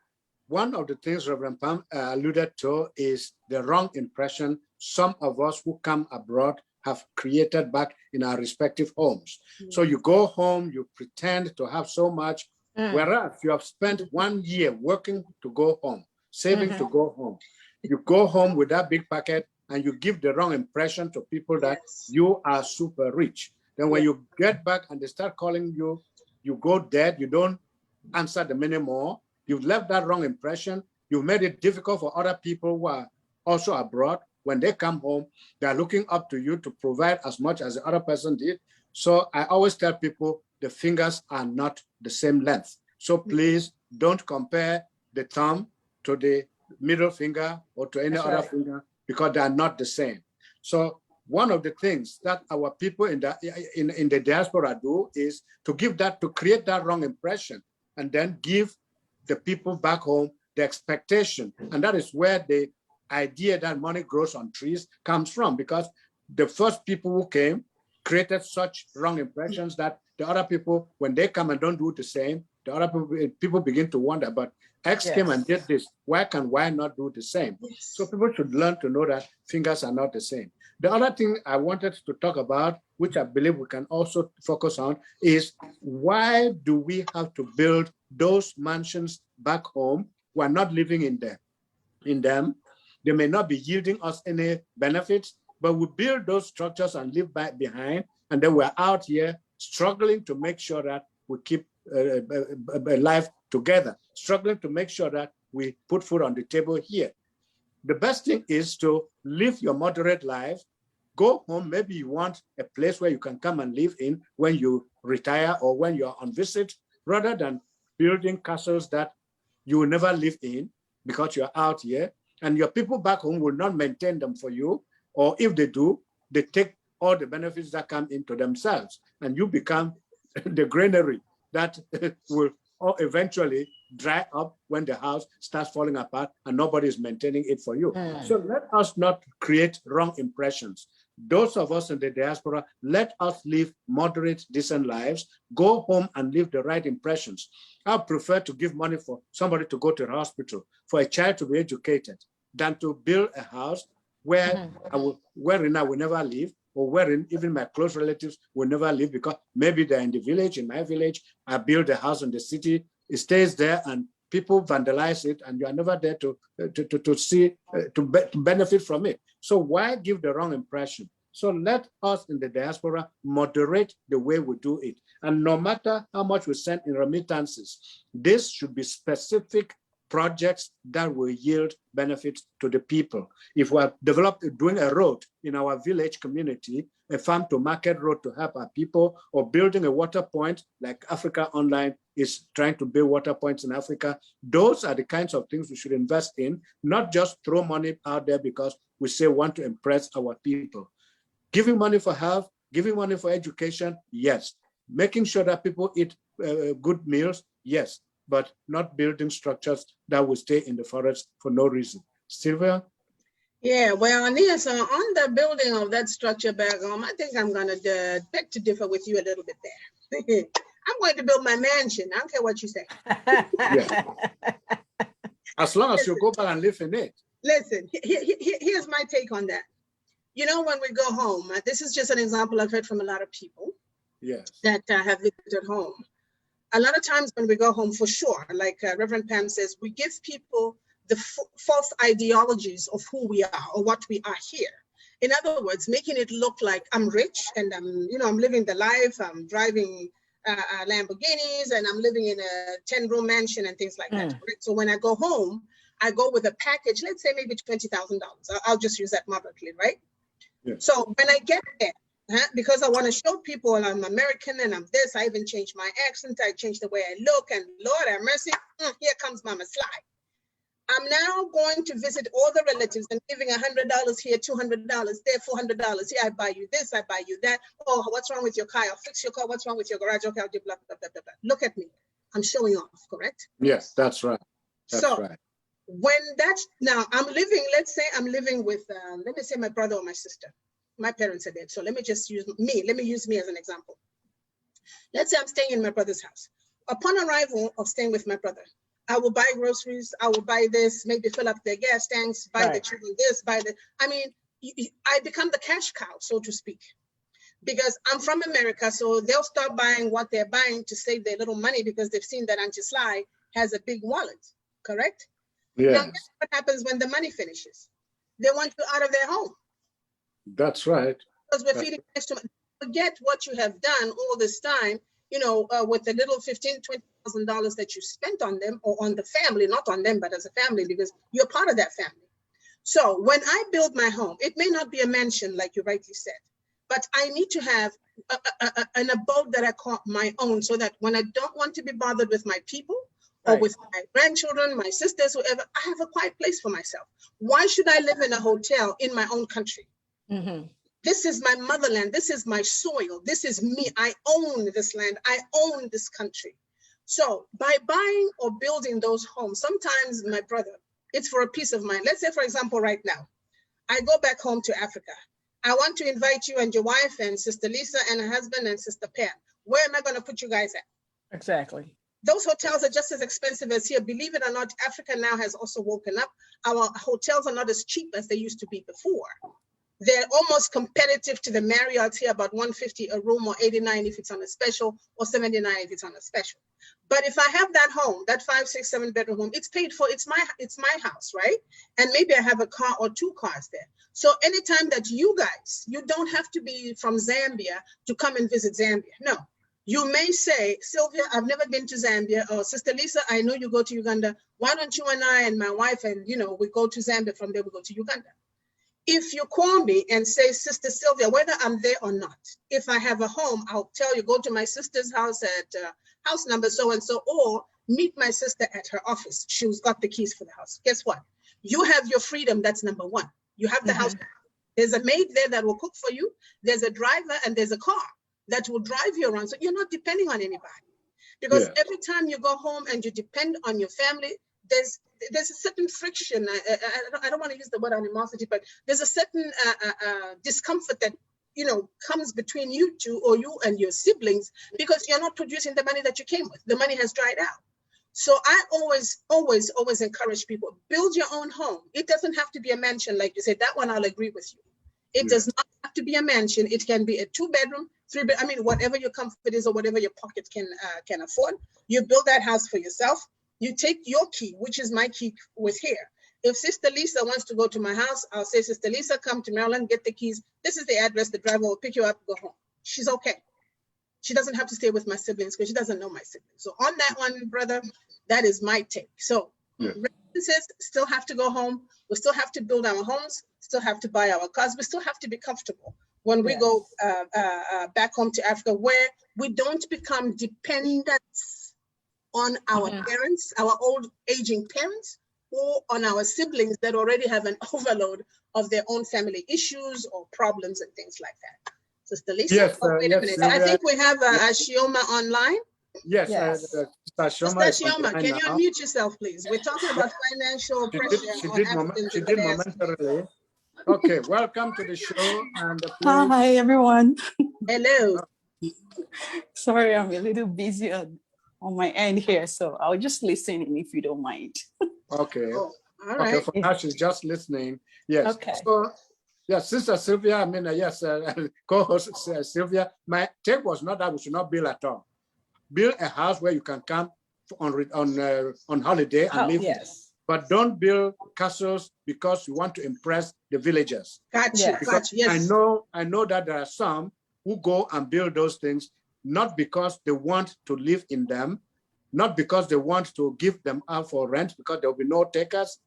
one of the things Reverend Pam alluded to is the wrong impression some of us who come abroad have created back in our respective homes. So you go home, you pretend to have so much, whereas you have spent 1 year working to go home, saving to go home. You go home with that big packet and you give the wrong impression to people that you are super rich. Then when you get back and they start calling you, you go dead, you don't answer them anymore. You've left that wrong impression. You've made it difficult for other people who are also abroad. When they come home, they're looking up to you to provide as much as the other person did. So I always tell people the fingers are not the same length. So please don't compare the thumb to the middle finger or to any other finger, because they are not the same. So one of the things that our people in the diaspora do is to create that wrong impression and then give the people back home the expectation. And that is where the idea that money grows on trees comes from, because the first people who came created such wrong impressions that the other people, when they come and don't do the same, the other people begin to wonder, but X came and did this, why can Y not do the same? So people should learn to know that fingers are not the same. The other thing I wanted to talk about, which I believe we can also focus on, is why do we have to build those mansions back home? We're not living in them. They may not be yielding us any benefits, but we build those structures and live back behind, and then we're out here struggling to make sure that we keep life together, struggling to make sure that we put food on the table here. The best thing is to live your moderate life, go home. Maybe you want a place where you can come and live in when you retire or when you're on visit, rather than building castles that you will never live in because you're out here, and your people back home will not maintain them for you. Or if they do, they take all the benefits that come into themselves, and you become the granary that will eventually dry up when the house starts falling apart and nobody is maintaining it for you. So let us not create wrong impressions. Those of us in the diaspora, let us live moderate, decent lives, go home and live the right impressions. I prefer to give money for somebody to go to the hospital, for a child to be educated, than to build a house where wherein I will never live, or wherein even my close relatives will never live, because maybe they're in the village, in my village, I build a house in the city, it stays there and people vandalize it, and you are never there to benefit from it. So why give the wrong impression? So let us in the diaspora moderate the way we do it. And no matter how much we send in remittances, this should be specific projects that will yield benefits to the people. If we're doing a road in our village community, a farm to market road to help our people, or building a water point like Africa Online is trying to build water points in Africa, those are the kinds of things we should invest in, not just throw money out there because we say we want to impress our people. Giving money for health, giving money for education, yes. Making sure that people eat good meals, yes, but not building structures that will stay in the forest for no reason. Sylvia? Yeah, well, Aeneas, on the building of that structure back home, I think I'm going to beg to differ with you a little bit there. I'm going to build my mansion. I don't care what you say. Yeah. As long as you go back and live in it. Listen, here's my take on that. You know, when we go home, this is just an example I've heard from a lot of people that have lived at home. A lot of times when we go home, for sure, like Reverend Pam says, we give people the false ideologies of who we are or what we are here. In other words, making it look like I'm rich and I'm living the life, I'm driving Lamborghinis and I'm living in a 10-room mansion and things like that. Right? So when I go home, I go with a package, let's say maybe $20,000. I'll just use that moderately, right? Yeah. So when I get there, because I want to show people I'm American and I'm this, I even changed my accent, I changed the way I look, and Lord have mercy, here comes Mama Sly. I'm now going to visit all the relatives and giving $100 here, $200 there, $400 here. I buy you this, I buy you that. Oh, what's wrong with your car? I'll fix your car. What's wrong with your garage? Okay, I'll do blah, blah, blah, blah, blah. Look at me. I'm showing off, correct? Yes, that's right. That's right. When that's, now I'm living, let's say I'm living with, let me say my brother or my sister. My parents are dead. So let me just use me. Let me use me as an example. Let's say I'm staying in my brother's house. Upon arrival of staying with my brother, I will buy groceries. I will buy this, maybe fill up their gas tanks, buy the children this, buy the, I mean, I become the cash cow, so to speak, because I'm from America. So they'll start buying what they're buying to save their little money because they've seen that Auntie Sly has a big wallet, correct? Yes. Now, guess what happens when the money finishes? They want you out of their home. That's right. Because we're feeding next to, forget what you have done all this time, you know, with the little $15,000, $20,000 that you spent on them or on the family, not on them, but as a family, because you're part of that family. So when I build my home, it may not be a mansion like you rightly said, but I need to have an abode that I call my own, so that when I don't want to be bothered with my people or with my grandchildren, my sisters, whoever, I have a quiet place for myself. Why should I live in a hotel in my own country? Mm-hmm. This is my motherland. This is my soil. This is me. I own this land. I own this country. So by buying or building those homes, sometimes, my brother, it's for a peace of mind. Let's say, for example, right now, I go back home to Africa. I want to invite you and your wife and Sister Lisa and her husband and Sister Pam. Where am I going to put you guys at? Exactly. Those hotels are just as expensive as here. Believe it or not, Africa now has also woken up. Our hotels are not as cheap as they used to be before. They're almost competitive to the Marriott's here, about $150 a room, or $89 if it's on a special, or $79 if it's on a special. But if I have that home, that 5, 6, 7 bedroom home, it's paid for. It's my house, right? And maybe I have a car or 2 cars there. So anytime that you guys, you don't have to be from Zambia to come and visit Zambia. No, you may say, Sylvia, I've never been to Zambia, or Sister Lisa, I know you go to Uganda. Why don't you and I and my wife and, you know, we go to Zambia, from there we go to Uganda. If you call me and say, Sister Sylvia, whether I'm there or not, if I have a home, I'll tell you, go to my sister's house at house number so-and-so, or meet my sister at her office. She's got the keys for the house. Guess what? You have your freedom. That's number one. You have the house. There's a maid there that will cook for you. There's a driver and there's a car that will drive you around. So you're not depending on anybody. Because every time you go home and you depend on your family, there's a certain friction. I don't want to use the word animosity, but there's a certain discomfort that, you know, comes between you two, or you and your siblings, because you're not producing the money that you came with. The money has dried out. So I always encourage people, build your own home. It doesn't have to be a mansion, like you said. That one I'll agree with you. It does not have to be a mansion. It can be a 2-bedroom, 3-bedroom. I mean, whatever your comfort is or whatever your pocket can afford. You build that house for yourself. You take your key, which is my key with here. If Sister Lisa wants to go to my house, I'll say, Sister Lisa, come to Maryland, get the keys. This is the address. The driver will pick you up, go home. She's okay. She doesn't have to stay with my siblings because she doesn't know my siblings. So on that one, brother, that is my take. So residences still have to go home. We still have to build our homes, still have to buy our cars. We still have to be comfortable when we go back home to Africa, where we don't become dependent on our parents, our old aging parents, or on our siblings that already have an overload of their own family issues or problems and things like that. Sister Lisa, yes, wait a minute. I think we have Ashioma online. Yes, Sister Ashioma, can you unmute yourself, please? We're talking about financial pressure on Africans. She did momentarily. Okay, welcome to the show. And hi, everyone. Hello. Sorry, I'm a little busy on my end here, so I'll just listen in if you don't mind. Okay. Oh, all right. Okay, for now she's just listening. Yes. Okay. So, yes, Sister Sylvia, I mean, yes, co-host Sylvia, my take was not that we should not build at all. Build a house where you can come on holiday and live. Yes. But don't build castles because you want to impress the villagers. Gotcha. Yes. I know that there are some who go and build those things not because they want to live in them, not because they want to give them out for rent because there will be no takers,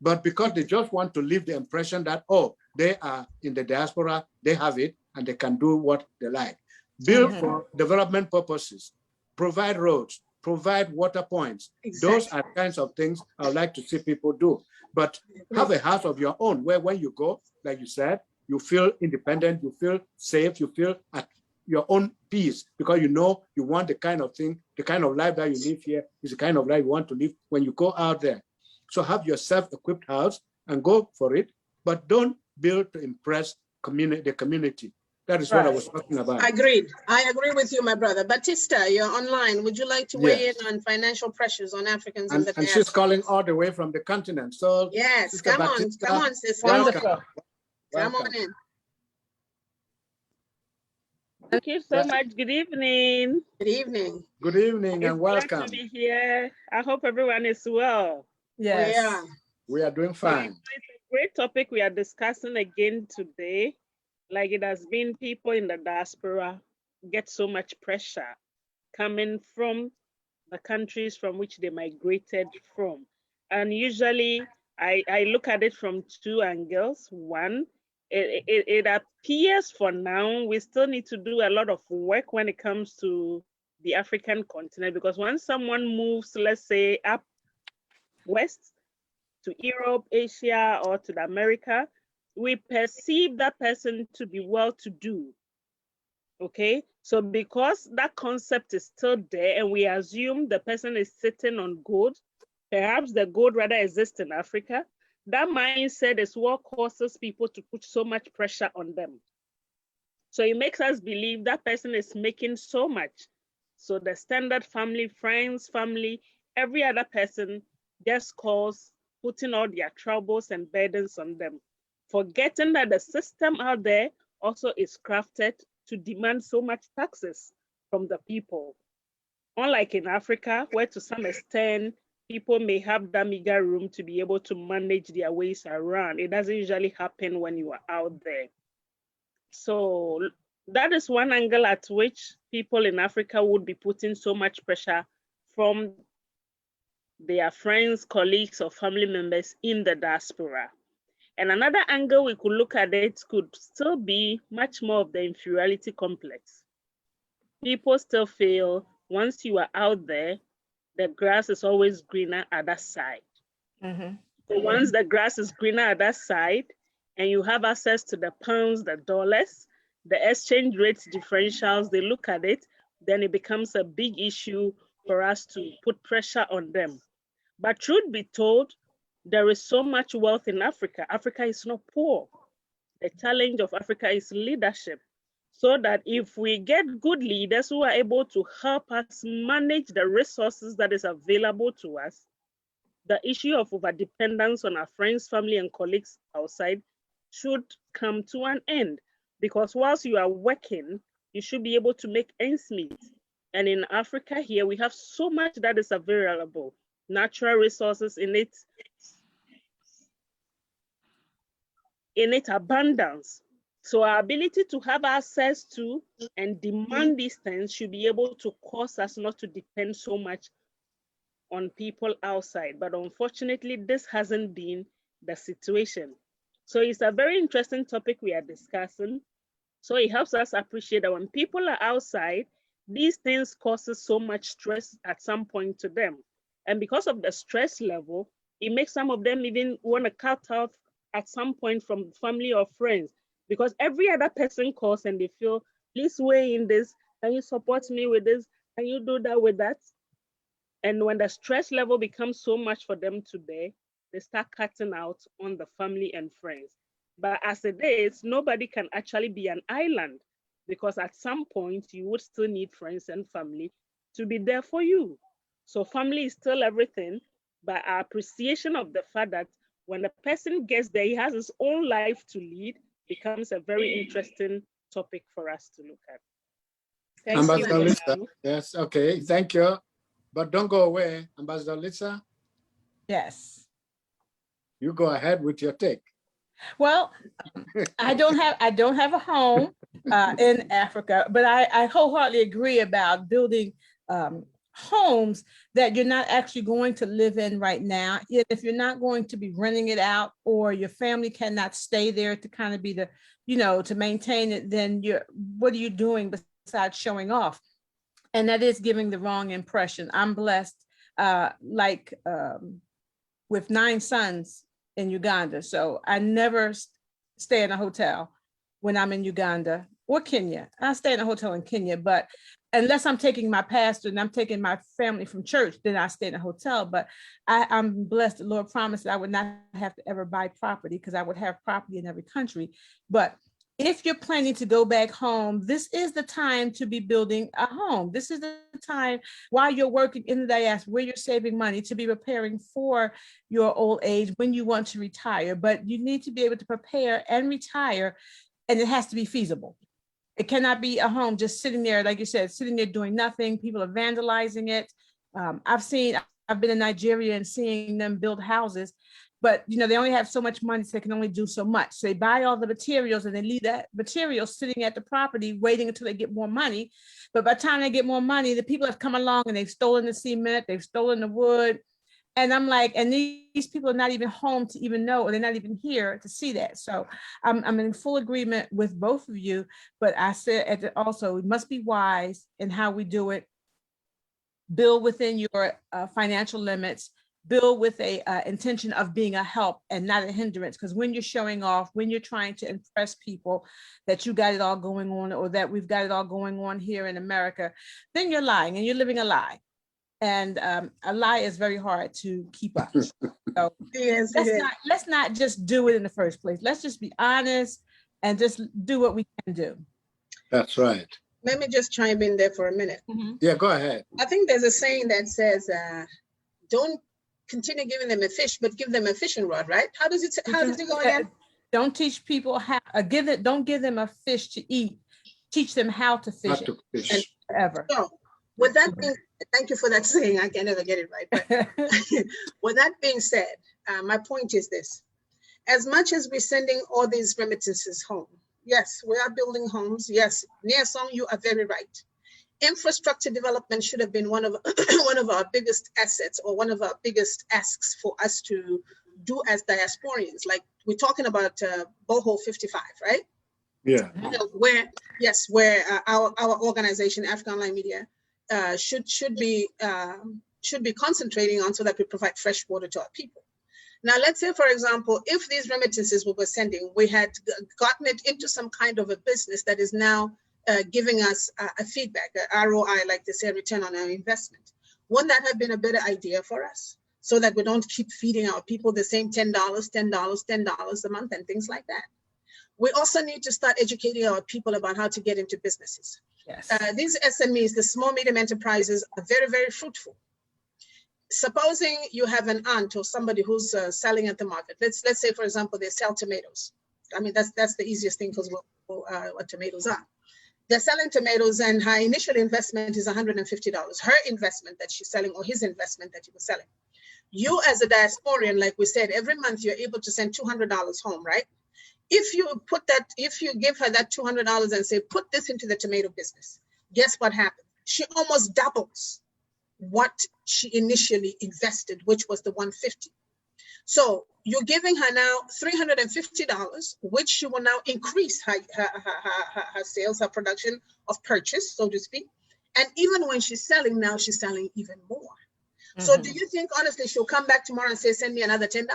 but because they just want to leave the impression that, oh, they are in the diaspora, they have it, and they can do what they like. Build for development purposes, provide roads, provide water points. Exactly. Those are kinds of things I would like to see people do. But have a house of your own where when you go, like you said, you feel independent, you feel safe, you feel at your own peace, because you know you want the kind of thing, the kind of life that you live here is the kind of life you want to live when you go out there. So have your self-equipped house and go for it, but don't build to impress the community. That is what I was talking about. Agreed. I agree with you, my brother. Batista, you're online. Would you like to weigh Yes. in on financial pressures on Africans in the And diaspora? she's calling all the way from the continent. So Yes, Sister come on, Batista, come on, sister. welcome. Wonderful. Come Welcome. on in. Thank you so much. Good evening. Good evening. Good evening It's and glad welcome. to be here. I hope everyone is well. Yes. We are. We are doing fine. It's a great topic we are discussing again today. Like it has been, people in the diaspora get so much pressure coming from the countries from which they migrated from. And usually I look at it from two angles. One, it appears for now we still need to do a lot of work when it comes to the African continent, because when someone moves, let's say up west to Europe, Asia, or to the America, we perceive that person to be well-to-do. Okay, so because that concept is still there and we assume the person is sitting on gold, perhaps the gold rather exists in Africa, that mindset is what causes people to put so much pressure on them. So it makes us believe that person is making so much. So the standard family, friends, family, every other person just calls putting all their troubles and burdens on them, forgetting that the system out there also is crafted to demand so much taxes from the people. Unlike in Africa, where to some extent, people may have that meager room to be able to manage their ways around. It doesn't usually happen when you are out there. So that is one angle at which people in Africa would be putting so much pressure from their friends, colleagues, or family members in the diaspora. And another angle we could look at it could still be much more of the inferiority complex. People still feel once you are out there, the grass is always greener at that side. Mm-hmm. So once the grass is greener at that side and you have access to the pounds, the dollars, the exchange rates differentials, they look at it, then it becomes a big issue for us to put pressure on them. But truth be told, there is so much wealth in Africa. Africa is not poor. The challenge of Africa is leadership. So that if we get good leaders who are able to help us manage the resources that is available to us, the issue of overdependence on our friends, family, and colleagues outside should come to an end. Because whilst you are working, you should be able to make ends meet. And in Africa here, we have so much that is available. Natural resources in its abundance. So our ability to have access to and demand these things should be able to cause us not to depend so much on people outside. But unfortunately, this hasn't been the situation. So it's a very interesting topic we are discussing. So it helps us appreciate that when people are outside, these things causes so much stress at some point to them. And because of the stress level, it makes some of them even want to cut off at some point from family or friends, because every other person calls and they feel, please weigh in this. Can you support me with this? Can you do that with that? And when the stress level becomes so much for them to bear, they start cutting out on the family and friends. But as it is, nobody can actually be an island, because at some point you would still need friends and family to be there for you. So family is still everything, but our appreciation of the fact that when the person gets there, he has his own life to lead, becomes a very interesting topic for us to look at. Thank Ambassador you. Lisa, yes, okay, thank you. But don't go away, Ambassador Lisa. Yes. You go ahead with your take. Well, I don't have a home in Africa, but I wholeheartedly agree about building homes that you're not actually going to live in right now. If you're not going to be renting it out, or your family cannot stay there to kind of be the, to maintain it, then what are you doing besides showing off? And that is giving the wrong impression. I'm blessed, with 9 sons in Uganda. So I never stay in a hotel when I'm in Uganda or Kenya. I stay in a hotel in Kenya, but unless I'm taking my pastor and I'm taking my family from church, then I stay in a hotel. But I'm blessed. The Lord promised that I would not have to ever buy property because I would have property in every country. But if you're planning to go back home, this is the time to be building a home. This is the time while you're working in the diaspora, where you're saving money to be preparing for your old age when you want to retire. But you need to be able to prepare and retire, and it has to be feasible. It cannot be a home just sitting there, like you said, sitting there doing nothing. People are vandalizing it. I've been in Nigeria and seeing them build houses, but they only have so much money, so they can only do so much. So they buy all the materials and they leave that material sitting at the property, waiting until they get more money. But by the time they get more money, the people have come along and they've stolen the cement, they've stolen the wood. And I'm like, and these people are not even home to even know, or they're not even here to see that. So I'm in full agreement with both of you, but I said also, we must be wise in how we do it. Build within your financial limits, build with a intention of being a help and not a hindrance. Because when you're showing off, when you're trying to impress people that you got it all going on, or that we've got it all going on here in America, then you're lying and you're living a lie. And a lie is very hard to keep up. So let's not just do it in the first place. Let's just be honest and just do what we can do. That's right. Let me just chime in there for a minute. Mm-hmm. Yeah, go ahead. I think there's a saying that says, don't continue giving them a fish, but give them a fishing rod, right? How does it go again? Don't teach people how, don't give them a fish to eat. Teach them how to fish. How to fish. And forever. So, with that being, thank you for that saying. I can never get it right. But with that being said, my point is this: as much as we're sending all these remittances home, yes, we are building homes. Yes, Niasong, you are very right. Infrastructure development should have been one of our biggest assets, or one of our biggest asks for us to do as diasporians. Like we're talking about Boho 55, right? Yeah. Where our organization, African Online Media, should be concentrating on, so that we provide fresh water to our people. Now, let's say, for example, if these remittances we were sending, we had gotten it into some kind of a business that is now giving us a feedback, a ROI, like they say, return on our investment. Wouldn't that have been a better idea for us, so that we don't keep feeding our people the same $10 a month and things like that? We also need to start educating our people about how to get into businesses. Yes. These SMEs, the small medium enterprises, are very, very fruitful. Supposing you have an aunt or somebody who's selling at the market. Let's say, for example, they sell tomatoes. I mean, that's the easiest thing, because what tomatoes are. They're selling tomatoes, and her initial investment is $150. Her investment that she's selling, or his investment that he was selling. You, as a diasporian, like we said, every month you're able to send $200 home, right? If you give her that $200 and say, put this into the tomato business, guess what happens? She almost doubles what she initially invested, which was the $150. So you're giving her now $350, which she will now increase her sales, her production of purchase, so to speak. And even when she's selling now, she's selling even more. Mm-hmm. So do you think, honestly, she'll come back tomorrow and say, send me another $10?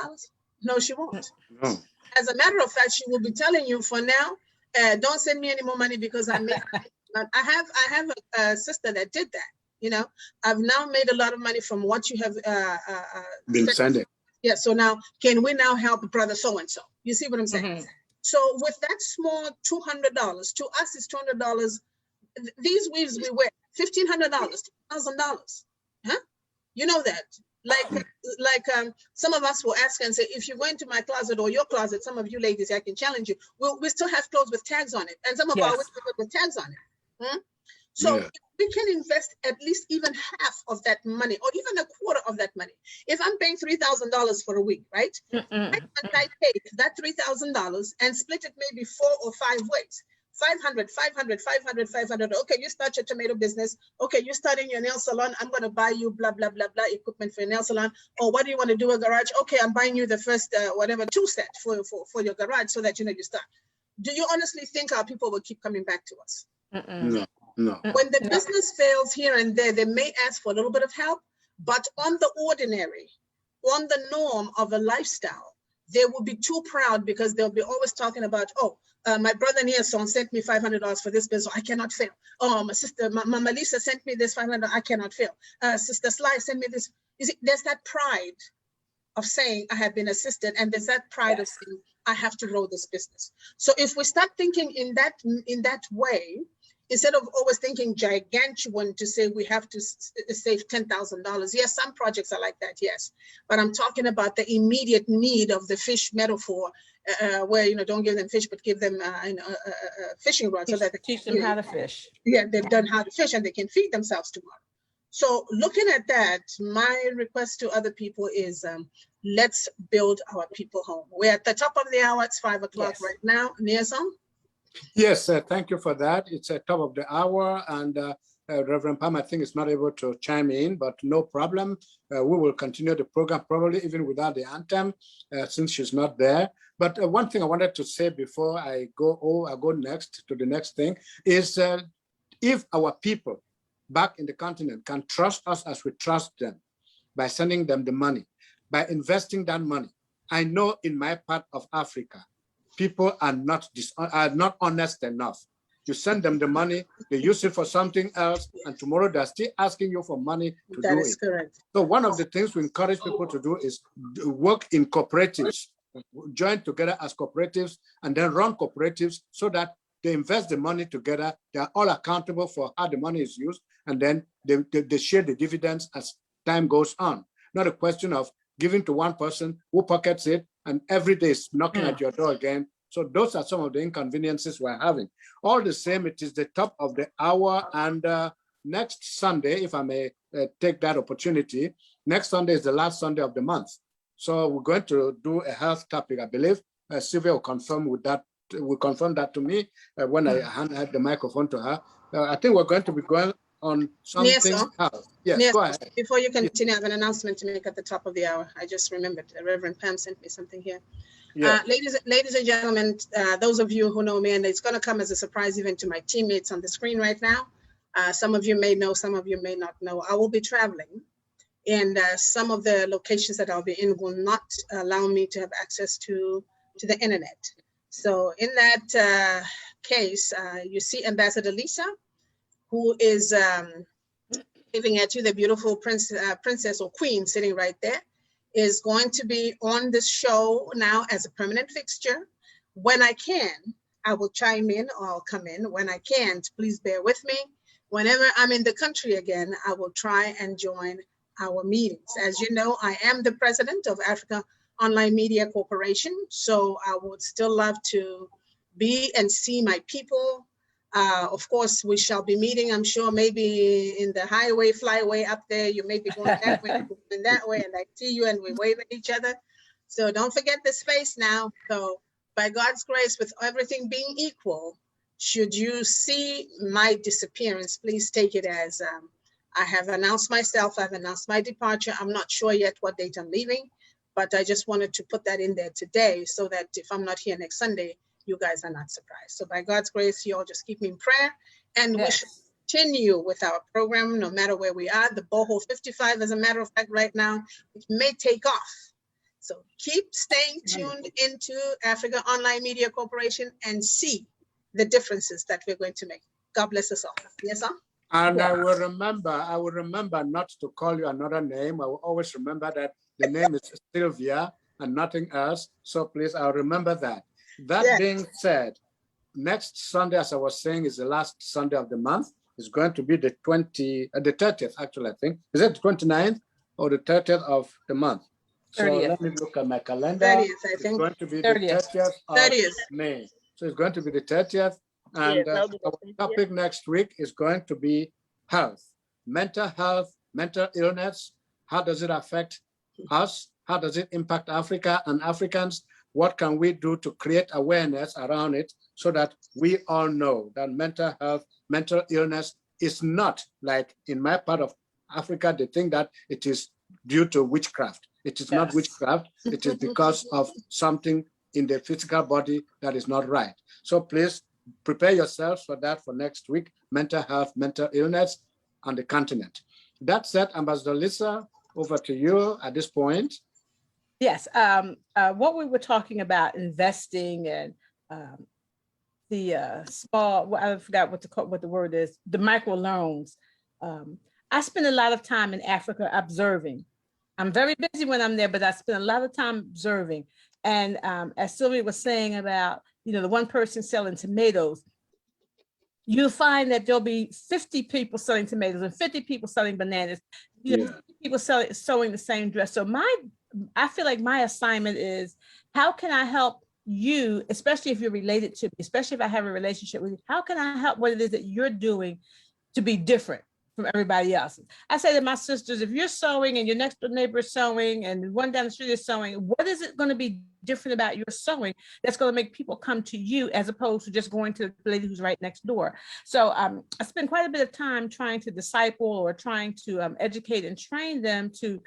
No, she won't. No. As a matter of fact, she will be telling you, for now, don't send me any more money, because I have a sister that did that. I've now made a lot of money from what you have been sending. Yeah. So now, can we now help brother so and so? You see what I'm saying? Mm-hmm. So with that small $200, to us it's $200. These weaves we wear $1,500, $2,000. Huh? You know that. Like some of us will ask and say, if you go into my closet or your closet, some of you ladies, I can challenge you. We still have clothes with tags on it, and some of our with tags on it. Hmm? So we can invest at least even half of that money, or even a quarter of that money. If I'm paying $3,000 for a week, right? I take that $3,000 and split it maybe 4 or 5 ways. 500, 500, 500, 500. Okay, you start your tomato business. Okay, you're starting your nail salon. I'm going to buy you blah, blah, blah, blah equipment for your nail salon. Or what do you want to do, a garage? Okay, I'm buying you the first, tool set for your garage, so that, you start. Do you honestly think our people will keep coming back to us? No. No. When the business fails here and there, they may ask for a little bit of help, but on the ordinary, on the norm of a lifestyle, they will be too proud because they'll be always talking about, oh, my brother Nielsen sent me $500 for this business, I cannot fail. Oh, my sister, Mama Lisa sent me this $500, I cannot fail. Sister Sly sent me this. You see, there's that pride of saying I have been assisted, and there's that pride of saying I have to grow this business. So if we start thinking in that way, instead of always thinking gigantuan to say we have to save $10,000. Yes, some projects are like that, yes. But I'm talking about the immediate need of the fish metaphor, where, you know, don't give them fish, but give them a fishing rod so that they Teach them how to fish. Yeah, they've done how to fish and they can feed themselves tomorrow. So looking at that, my request to other people is let's build our people home. We're at the top of the hour. It's 5 o'clock right now. Niazon? Yes, thank you for that. It's at top of the hour, and Reverend Pam, I think, is not able to chime in, but no problem. We will continue the program probably even without the anthem, since she's not there. But one thing I wanted to say before I go next to the next thing is, if our people back in the continent can trust us as we trust them by sending them the money, by investing that money. I know in my part of Africa, people are not honest enough. You send them the money, they use it for something else, and tomorrow they're still asking you for money to do it. That is correct. So one of the things we encourage people to do is work in cooperatives, join together as cooperatives, and then run cooperatives so that they invest the money together. They are all accountable for how the money is used, and then they share the dividends as time goes on. Not a question of giving to one person who pockets it and every day is knocking at your door again. So those are some of the inconveniences we're having. All the same, it is the top of the hour, and next Sunday, if I may take that opportunity, next Sunday is the last Sunday of the month. So we're going to do a health topic, I believe. Sylvia will confirm with that. Will confirm that to me when I hand the microphone to her. I think we're going to be going on something else. Yes, go ahead. Before you continue, I have an announcement to make at the top of the hour. I just remembered. Reverend Pam sent me something here. Yeah. Ladies and gentlemen, those of you who know me, and it's going to come as a surprise even to my teammates on the screen right now. Some of you may know, some of you may not know. I will be traveling, and some of the locations that I'll be in will not allow me to have access to the internet. So in that case, you see Ambassador Lisa, who is giving at you, the beautiful princess or queen sitting right there, is going to be on this show now as a permanent fixture. When I can, I will chime in or I'll come in. When I can't, please bear with me. Whenever I'm in the country again, I will try and join our meetings. As you know, I am the president of Africa Online Media Corporation, so I would still love to be and see my people. Of course, we shall be meeting, I'm sure, maybe in the highway, flyway up there. You may be going that way, going that way, and I see you and we wave at each other. So don't forget the space now. So by God's grace, with everything being equal, should you see my disappearance, please take it as I have announced myself, I've announced my departure. I'm not sure yet what date I'm leaving, but I just wanted to put that in there today so that if I'm not here next Sunday, you guys are not surprised. So by God's grace, you all just keep me in prayer, and we should continue with our program no matter where we are. The Boho 55, as a matter of fact, right now, it may take off. So keep staying tuned into Africa Online Media Corporation and see the differences that we're going to make. God bless us all. Yes, sir? And I will remember not to call you another name. I will always remember that the name is Sylvia and nothing else. So please, I'll remember that. That being said, next Sunday, as I was saying, is the last Sunday of the month. It's going to be the 30th, actually, I think. Is it the 29th or the 30th of the month? 30th. So let me look at my calendar. 30th, I think. It's going to be the 30th of May. So it's going to be the 30th. And our topic next week is going to be health, mental illness. How does it affect us? How does it impact Africa and Africans? What can we do to create awareness around it so that we all know that mental health, mental illness is not like in my part of Africa, they think that it is due to witchcraft. It is not witchcraft. It is because of something in the physical body that is not right. So please prepare yourselves for that for next week, mental health, mental illness on the continent. That said, Ambassador Lisa, over to you at this point. Yes, what we were talking about, investing and the small, well, I forgot what the word is, the micro loans. I spend a lot of time in Africa observing. I'm very busy when I'm there, but I spend a lot of time observing. And as Sylvia was saying about, the one person selling tomatoes, you'll find that there'll be 50 people selling tomatoes and 50 people selling bananas. People sewing the same dress. So I feel like my assignment is, how can I help you, especially if you're related to me, especially if I have a relationship with you, how can I help what it is that you're doing to be different from everybody else? I say to my sisters, if you're sewing and your next door neighbor is sewing and one down the street is sewing, what is it going to be different about your sewing that's going to make people come to you as opposed to just going to the lady who's right next door? So I spend quite a bit of time trying to disciple or trying to educate and train them to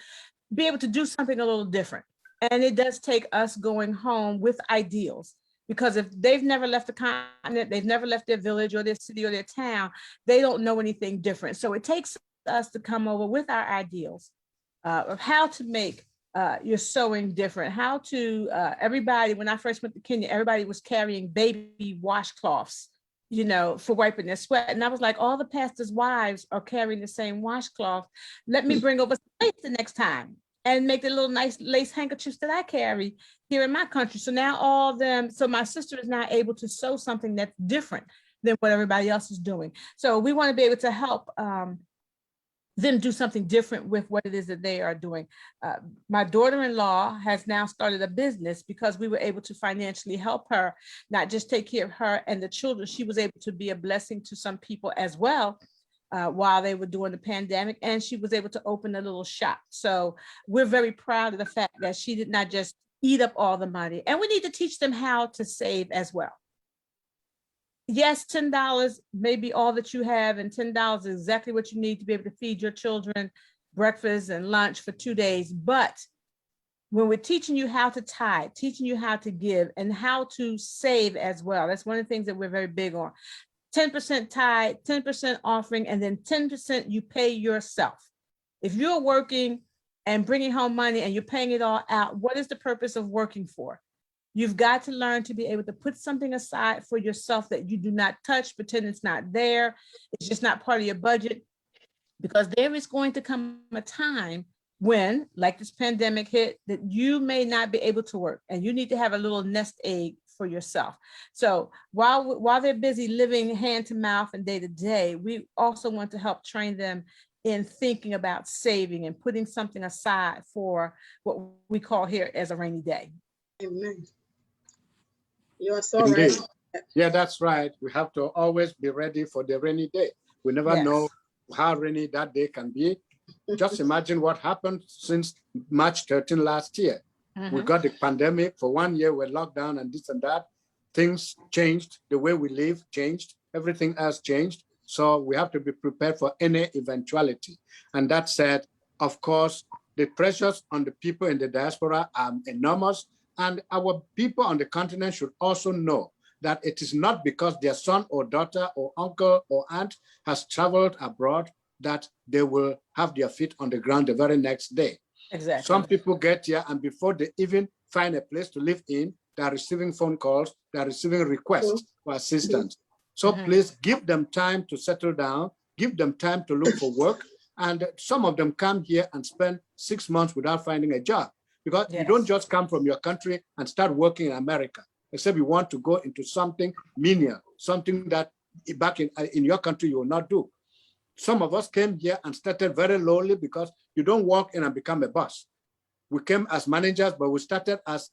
be able to do something a little different. And it does take us going home with ideals, because if they've never left the continent, they've never left their village or their city or their town, they don't know anything different. So it takes us to come over with our ideals of how to make your sewing different, how to, everybody, when I first went to Kenya, everybody was carrying baby washcloths, for wiping their sweat. And I was like, all the pastors' wives are carrying the same washcloth. Let me bring over some lace the next time and make the little nice lace handkerchiefs that I carry here in my country. So now so my sister is now able to sew something that's different than what everybody else is doing. So we want to be able to help them do something different with what it is that they are doing. My daughter-in-law has now started a business because we were able to financially help her, not just take care of her and the children. She was able to be a blessing to some people as well while they were doing the pandemic, and she was able to open a little shop. So we're very proud of the fact that she did not just eat up all the money, and we need to teach them how to save as well. Yes, $10 may be all that you have, and $10 is exactly what you need to be able to feed your children breakfast and lunch for 2 days. But when we're teaching you how to tithe, teaching you how to give and how to save as well, that's one of the things that we're very big on. 10% tithe, 10% offering, and then 10% you pay yourself. If you're working and bringing home money and you're paying it all out, what is the purpose of working for? You've got to learn to be able to put something aside for yourself that you do not touch, pretend it's not there. It's just not part of your budget, because there is going to come a time when, like this pandemic hit, that you may not be able to work and you need to have a little nest egg for yourself. So while they're busy living hand to mouth and day to day, we also want to help train them in thinking about saving and putting something aside for what we call here as a rainy day. Amen. You are so right. Yeah, that's right. We have to always be ready for the rainy day. We never know how rainy that day can be. Just imagine what happened since March 13 last year. We got the pandemic for 1 year, we're locked down and this and that. Things changed, the way we live changed, everything else changed. So we have to be prepared for any eventuality. And that said, of course, the pressures on the people in the diaspora are enormous. And our people on the continent should also know that it is not because their son or daughter or uncle or aunt has traveled abroad that they will have their feet on the ground the very next day. Exactly. Some people get here and before they even find a place to live in, they are receiving phone calls, they are receiving requests for assistance. So please give them time to settle down, give them time to look for work. And some of them come here and spend 6 months without finding a job, because you don't just come from your country and start working in America, except you want to go into something menial, something that back in your country you will not do. Some of us came here and started very lowly because you don't walk in and become a boss. We came as managers, but we started as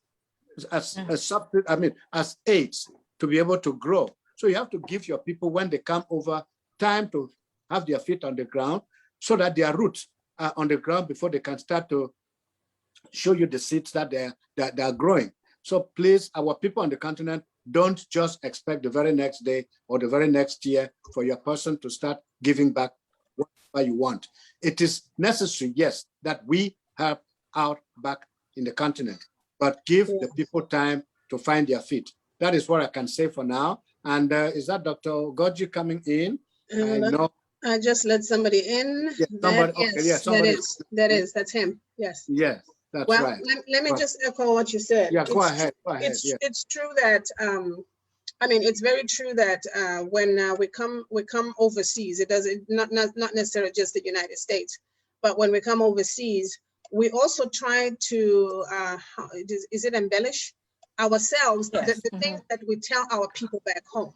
aides to be able to grow. So you have to give your people, when they come over, time to have their feet on the ground so that their roots are on the ground before they can start to show you the seeds that they're growing. So please, our people on the continent, don't just expect the very next day or the very next year for your person to start giving back whatever you want. It is necessary, yes, that we help out back in the continent, but give the people time to find their feet. That is what I can say for now. And is that Dr. Goji coming in? I And know. I just let somebody in. Yeah, somebody, Yes, okay, yeah, somebody. that's him. Yes. Yes, that's Well, right. let me just echo what you said. Yeah, go ahead. Go ahead. It's Yeah. it's true that I mean, it's very true that when we come overseas, it doesn't not necessarily just the United States, but when we come overseas, we also try to is it embellish ourselves, Yes. the things that we tell our people back home.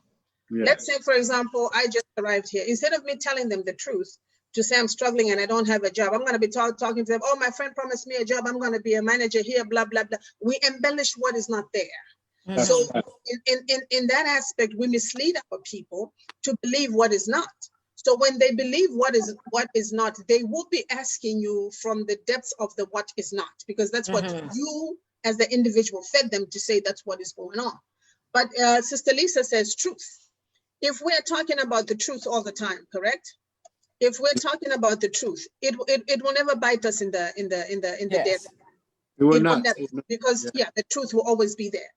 Yeah. Let's say, for example, I just arrived here. Instead of me telling them the truth, to say I'm struggling and I don't have a job, I'm going to be talking to them. Oh, my friend promised me a job. I'm going to be a manager here, blah, blah, blah. We embellish what is not there. Mhm. So in that aspect, we mislead our people to believe what is not. So when they believe what is not, they will be asking you from the depths of the what is not, because that's what you as the individual fed them to say that's what is going on. But Sister Lisa says truth. If we're talking about the truth all the time, correct? If we're talking about the truth, it will never bite us in the dead. Yes. It will It will not. never, because the truth will always be there.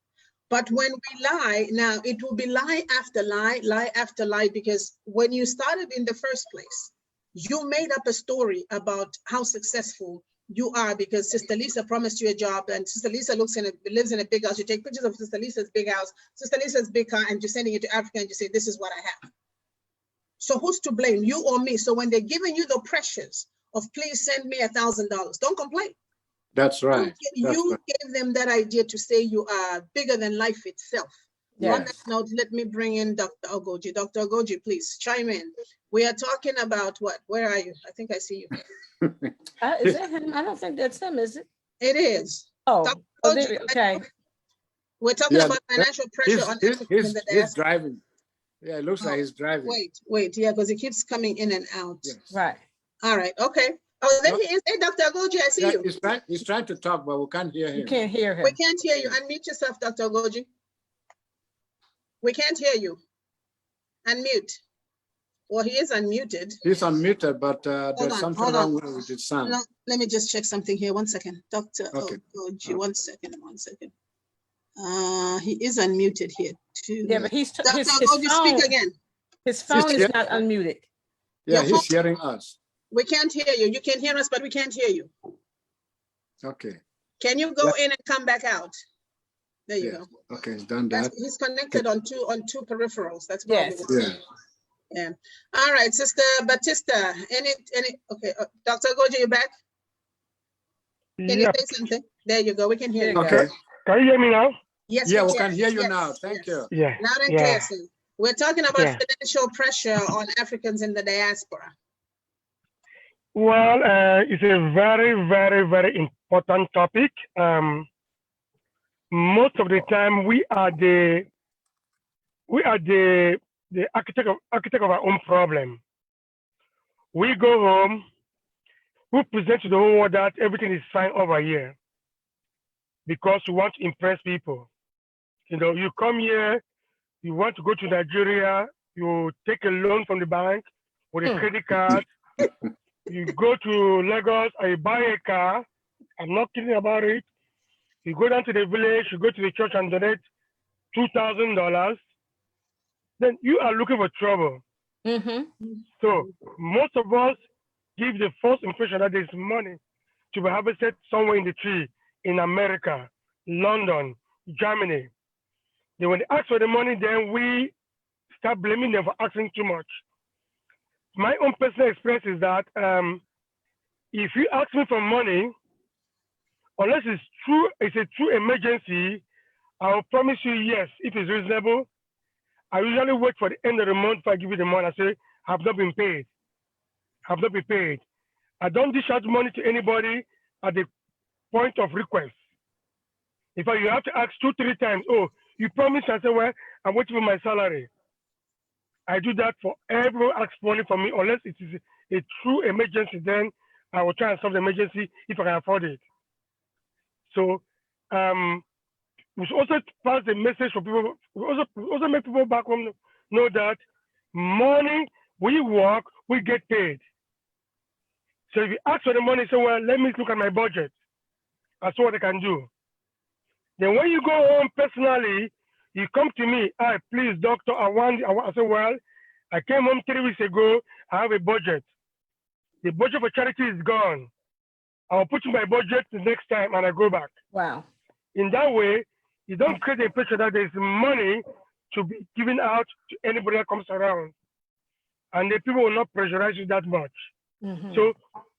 But when we lie, now it will be lie after lie, lie after lie, because when you started in the first place, you made up a story about how successful you are because Sister Lisa promised you a job, and Sister Lisa lives in a big house. You take pictures of Sister Lisa's big house, Sister Lisa's big car, and you're sending it to Africa, and you say, this is what I have. So who's to blame, you or me? So when they're giving you the pressures of please send me $1,000, don't complain. That's right. You gave them that idea to say you are bigger than life itself. Yes. On that note, let me bring in Dr. Ogoji. Dr. Ogoji, please chime in. We are talking about what? Where are you? I think I see you. Is that him? I don't think that's him, is it? It is. Oh, Dr. Ogoji, okay. we're talking about financial pressure on Africans in the He's diaspora. driving. Yeah, it looks like he's driving. Wait, yeah, because it keeps coming in and out. Yes. Right. All right, okay. Oh, there he is. Hey, Dr. Ogoji, I see Yeah, you. he's trying to talk, but we can't hear him. You can't hear him. We can't hear you. Unmute yourself, Dr. Ogoji. We can't hear you. Unmute. Well, he is unmuted. He's unmuted, but there's something wrong with his sound. No, let me just check something here. 1 second. Dr. Okay. Ogoji, 1 second, 1 second. He is unmuted here too. Yeah, but his Dr. Ogoji, phone, speak again. his phone is not unmuted. Yeah, Your he's phone- hearing us. We can't hear you. You can hear us, but we can't hear you. Okay. Can you go in and come back out? There you Yeah. go. Okay, he's done that. He's connected on two peripherals. That's probably Yes. what's Yeah. going on. Yeah. All right, Sister Batista. Okay, Dr. Ogoji, you back? Can you say something? There you go. We can hear you. Okay. Can you hear me now? Yes, Yeah, we we can hear you Yes, now. Thank you. Yeah. Loud and Yeah. clear, sir. We're talking about Yeah. financial pressure on Africans in the diaspora. Well, it's a very, very, very important topic. Most of the time, we are the architect of our own problem. We go home, we present to the whole world that everything is fine over here because we want to impress people. You know, you come here, you want to go to Nigeria, you take a loan from the bank with a credit card. You go to Lagos and you buy a car. I'm not kidding about it. You go down to the village, you go to the church and donate $2,000. Then you are looking for trouble. So most of us give the false impression that there's money to be harvested somewhere in the tree in America, London, Germany. Then when they ask for the money, then we start blaming them for asking too much. My own personal experience is that if you ask me for money, unless it's a true emergency, I will promise you yes, if it's reasonable. I usually wait for the end of the month before I give you the money. I say, have not been paid. Have not been paid. I don't dish out money to anybody at the point of request. In fact, you have to ask 2-3 times. Oh, you promised. I say, well, I'm waiting for my salary. I do that for everyone asks money from me, unless it is a true emergency, then I will try and solve the emergency if I can afford it. So we should also pass the message for people. We also make people back home know that money, we work, we get paid. So if you ask for the money, say, well, let me look at my budget. That's what I can do. Then when you go home personally, You come to me, please, doctor, I say, well, I came home 3 weeks ago. I have a budget. The budget for charity is gone. I'll put in my budget the next time and I go back. Wow. In that way, you don't create the impression that there's money to be given out to anybody that comes around. And the people will not pressurize you that much. So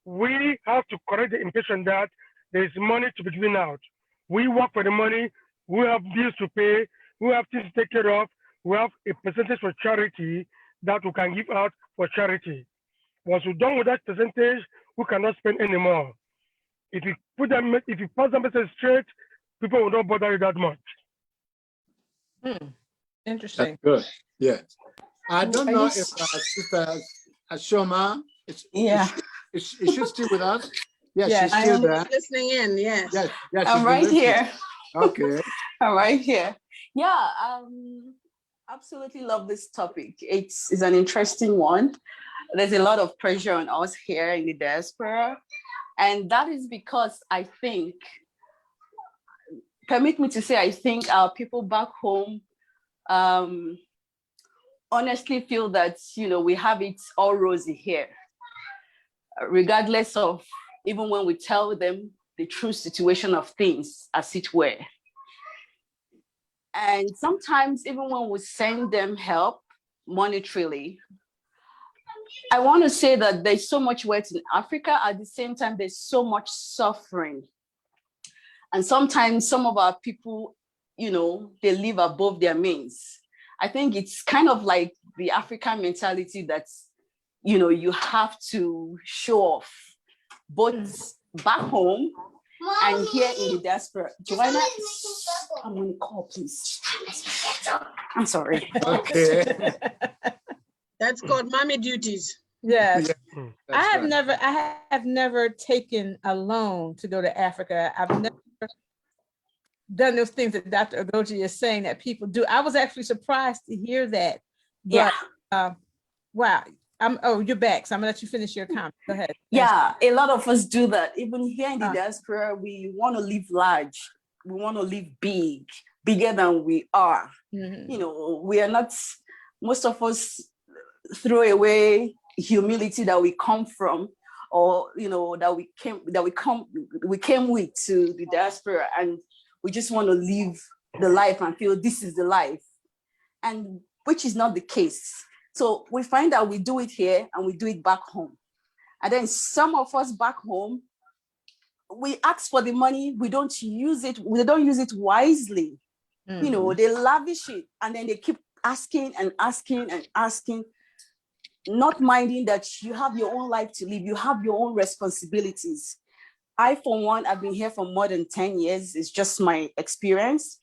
we have to correct the impression that there's money to be given out. We work for the money, we have bills to pay, we have things to take care of, we have a percentage for charity that we can give out for charity. Once we're done with that percentage, we cannot spend anymore. If you pass the message straight, people will not bother you that much. Interesting. That's good. Yes. I don't know if Sister Ashoma is she still with us? Yes, Yes, she's still there. Listening in, yes. Yes, I'm right here. Okay. I'm right here. Yeah, absolutely love this topic. It's an interesting one. There's a lot of pressure on us here in the diaspora. And that is because I think, permit me to say, I think our people back home honestly feel that, we have it all rosy here, regardless of even when we tell them the true situation of things as it were. And sometimes even when we send them help monetarily, I want to say that there's so much wealth in Africa. At the same time, there's so much suffering. And sometimes some of our people, they live above their means. I think it's kind of like the African mentality that, you have to show off, both back home and here in the diaspora. Joanna, I'm on the call, please. I'm sorry. Okay. That's called mommy duties. Yes. Yeah, I have never taken a loan to go to Africa. I've never done those things that Dr. Ogoji is saying that people do. I was actually surprised to hear that. But, wow. You're back. So I'm gonna let you finish your comment. Go ahead. Yeah, a lot of us do that. Even here in the diaspora, we want to live large. We want to live big, bigger than we are. We are not, most of us throw away humility that we come from, or that we came with to the diaspora, and we just want to live the life and feel this is the life, and which is not the case. So we find out we do it here and we do it back home. And then some of us back home, we ask for the money, we don't use it wisely. They lavish it, and then they keep asking and asking and asking, not minding that you have your own life to live, you have your own responsibilities. I, for one, I've been here for more than 10 years. It's just my experience.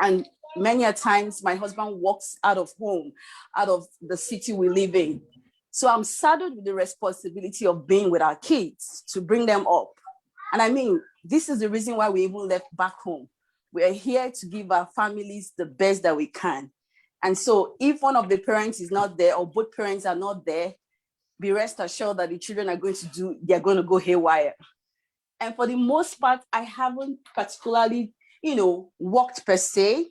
And many a times my husband walks out of home, out of the city we live in. So I'm saddled with the responsibility of being with our kids to bring them up. And I mean, this is the reason why we even left back home. We are here to give our families the best that we can. And so if one of the parents is not there, or both parents are not there, be rest assured that the children are going to go haywire. And for the most part, I haven't particularly, worked per se.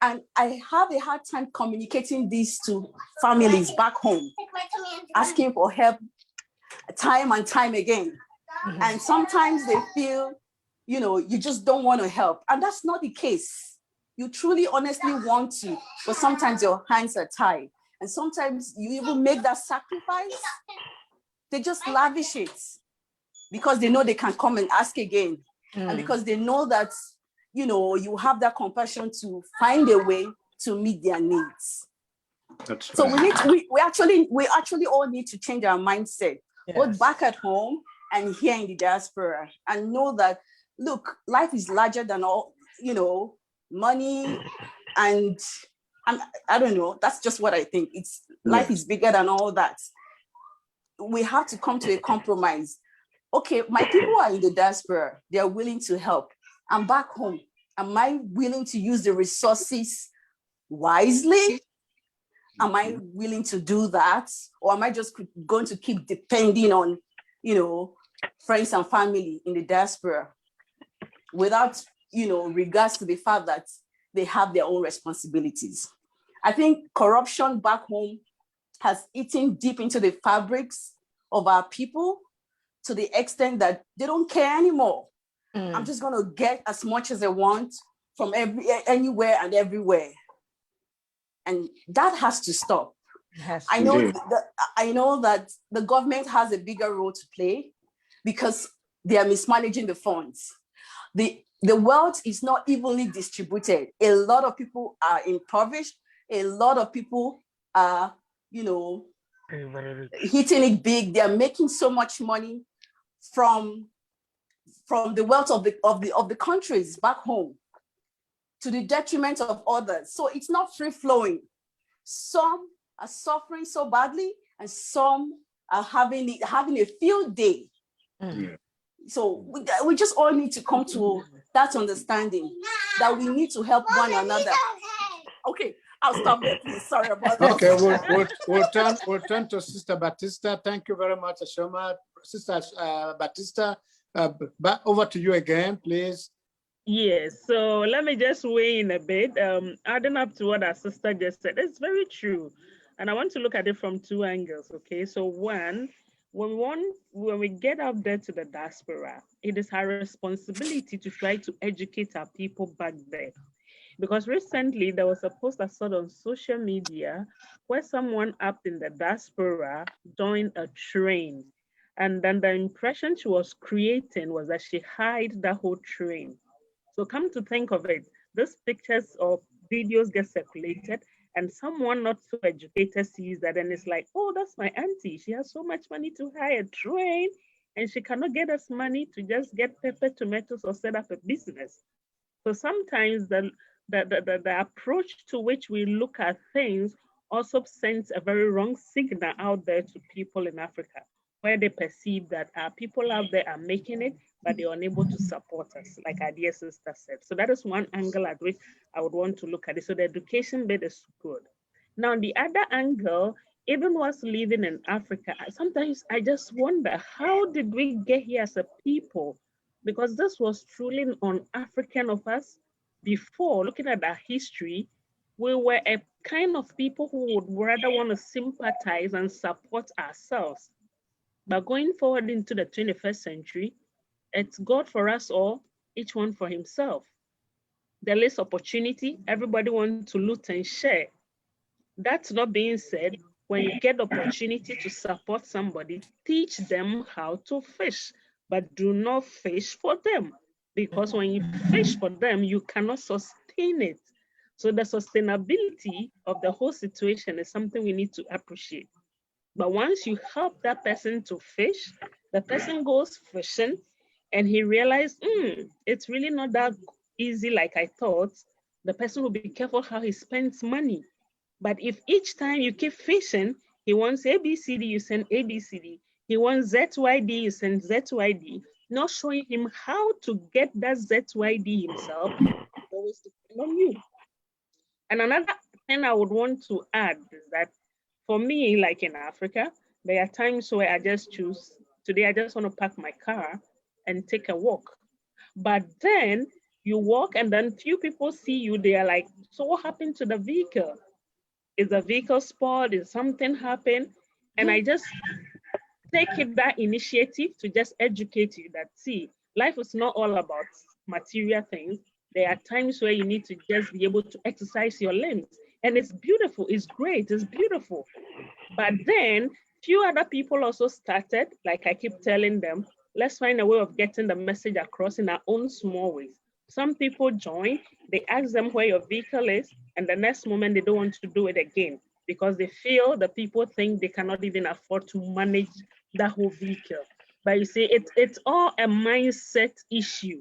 And I have a hard time communicating this to families back home, asking for help time and time again. And sometimes they feel, you just don't want to help. And that's not the case. You truly, honestly want to, but sometimes your hands are tied. And sometimes you even make that sacrifice. They just lavish it because they know they can come and ask again. And because they know that, you have that compassion to find a way to meet their needs. That's so right. we actually all need to change our mindset, both back at home and here in the diaspora, and know that, look, life is larger than all, money, and I don't know, that's just what I think. Life is bigger than all that. We have to come to a compromise. Okay, my people are in the diaspora, they are willing to help. I'm back home. Am I willing to use the resources wisely? Am I willing to do that? Or am I just going to keep depending on, friends and family in the diaspora without, regards to the fact that they have their own responsibilities. I think corruption back home has eaten deep into the fabrics of our people to the extent that they don't care anymore. I'm just going to get as much as I want from anywhere and everywhere. And that has to stop. I know that the government has a bigger role to play because they are mismanaging the funds. The wealth is not evenly distributed. A lot of people are impoverished. A lot of people are, hitting it big. They are making so much money from the wealth of the countries back home to the detriment of others. So it's not free flowing. Some are suffering so badly, and some are having a field day. So we just all need to come to that understanding that we need to help one another. Okay, I'll stop there, please. Sorry about that. Okay, we'll turn to Sister Batista. Thank you very much, Ashoma. Sister Batista, back over to you again, please. Yes, so let me just weigh in a bit. Adding up to what our sister just said, it's very true. And I want to look at it from two angles, okay? So one, when we get out there to the diaspora, it is our responsibility to try to educate our people back there. Because recently there was a post I saw on social media where someone up in the diaspora joined a train. And then the impression she was creating was that she hired the whole train. So come to think of it, these pictures or videos get circulated and someone not so educated sees that and it's like, oh, that's my auntie. She has so much money to hire a train and she cannot get us money to just get pepper, tomatoes, or set up a business. So sometimes the approach to which we look at things also sends a very wrong signal out there to people in Africa, where they perceive that our people out there are making it, but they're unable to support us, like our dear sister said. So that is one angle at which I would want to look at it. So the education bit is good. Now, the other angle, even whilst living in Africa, sometimes I just wonder, how did we get here as a people? Because this was truly un-African of us. Before, looking at our history, we were a kind of people who would rather want to sympathize and support ourselves. But going forward into the 21st century, it's God for us all, each one for himself. There is opportunity, everybody wants to loot and share. That's not being said, when you get the opportunity to support somebody, teach them how to fish, but do not fish for them. Because when you fish for them, you cannot sustain it. So the sustainability of the whole situation is something we need to appreciate. But once you help that person to fish, the person goes fishing and he realized, it's really not that easy like I thought. The person will be careful how he spends money. But if each time you keep fishing, he wants ABCD, you send ABCD. He wants ZYD, you send ZYD. Not showing him how to get that ZYD himself, always depend on you. And another thing I would want to add is that for me, like in Africa, there are times where I just choose, today I just want to park my car and take a walk. But then you walk and then few people see you, they are like, so what happened to the vehicle? Is the vehicle spoiled? Is something happened? And I just take that initiative to just educate you that, see, life is not all about material things. There are times where you need to just be able to exercise your limbs. And it's beautiful, it's great, it's beautiful. But then few other people also started, like I keep telling them, let's find a way of getting the message across in our own small ways. Some people join, they ask them where your vehicle is, and the next moment they don't want to do it again because they feel the people think they cannot even afford to manage that whole vehicle. But you see, it's all a mindset issue.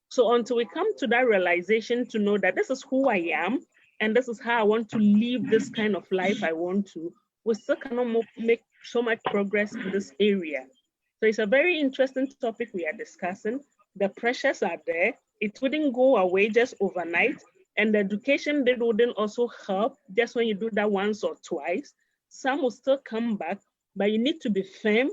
So until we come to that realization to know that this is who I am, and this is how I want to live this kind of life I want to, we still cannot make so much progress in this area. So it's a very interesting topic we are discussing. The pressures are there. It wouldn't go away just overnight. And the education bit wouldn't also help just when you do that once or twice. Some will still come back, but you need to be firm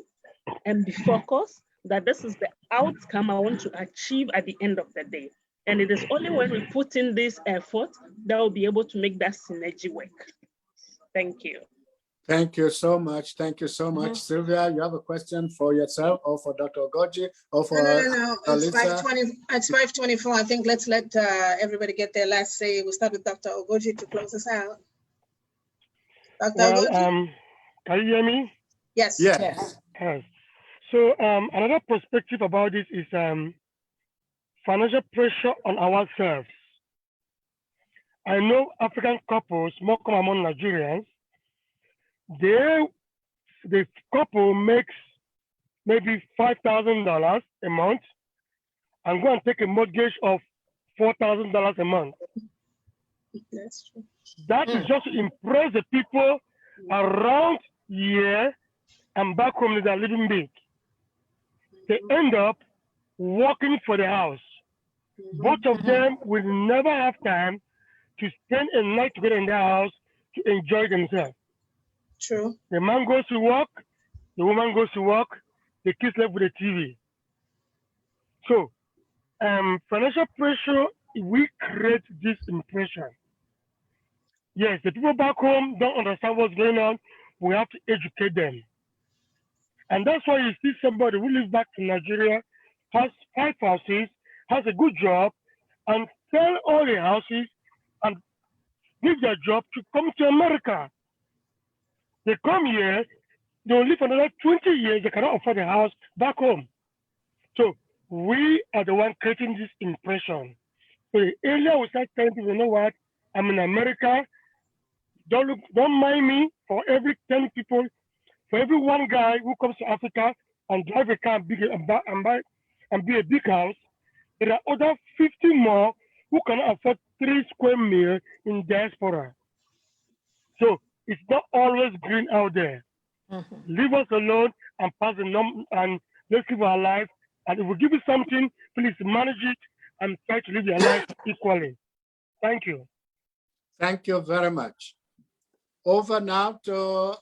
and be focused that this is the outcome I want to achieve at the end of the day. And it is only when we put in this effort that we'll be able to make that synergy work. Thank you. Thank you so much. Thank you so much. Sylvia, you have a question for yourself or for Dr. Ogoji or for No. It's Lisa? 5:20. It's 5:24. I think let's let everybody get their last say. We'll start with Dr. Ogoji to close us out. Dr. Well, Ogoji? can you hear me? Yes. Yes. Yes. So another perspective about this is financial pressure on ourselves. I know African couples, more common among Nigerians, the couple makes maybe $5,000 a month and go and take a mortgage of $4,000 a month. That's true. That is just to impress the people around here and back home that are living big. They end up working for the house. Both of them will never have time to spend a night together in their house to enjoy themselves. True. The man goes to work, the woman goes to work, the kids left with the TV. So financial pressure, we create this impression. Yes, the people back home don't understand what's going on. We have to educate them. And that's why you see somebody who lives back in Nigeria, has 5 houses, has a good job, and sell all the houses and give their job to come to America. They come here, they'll live another 20 years, they cannot afford a house back home. So we are the one creating this impression. So the area we start telling people, you know what, I'm in America, don't mind me. For every 10 people, for every one guy who comes to Africa and drive a car and be a big house, there are other 50 more who cannot afford 3 square meals in diaspora. So it's not always green out there. Leave us alone and pass the number and let's live our life. And if we give you something, please manage it and try to live your life equally. Thank you. Thank you very much. Over now to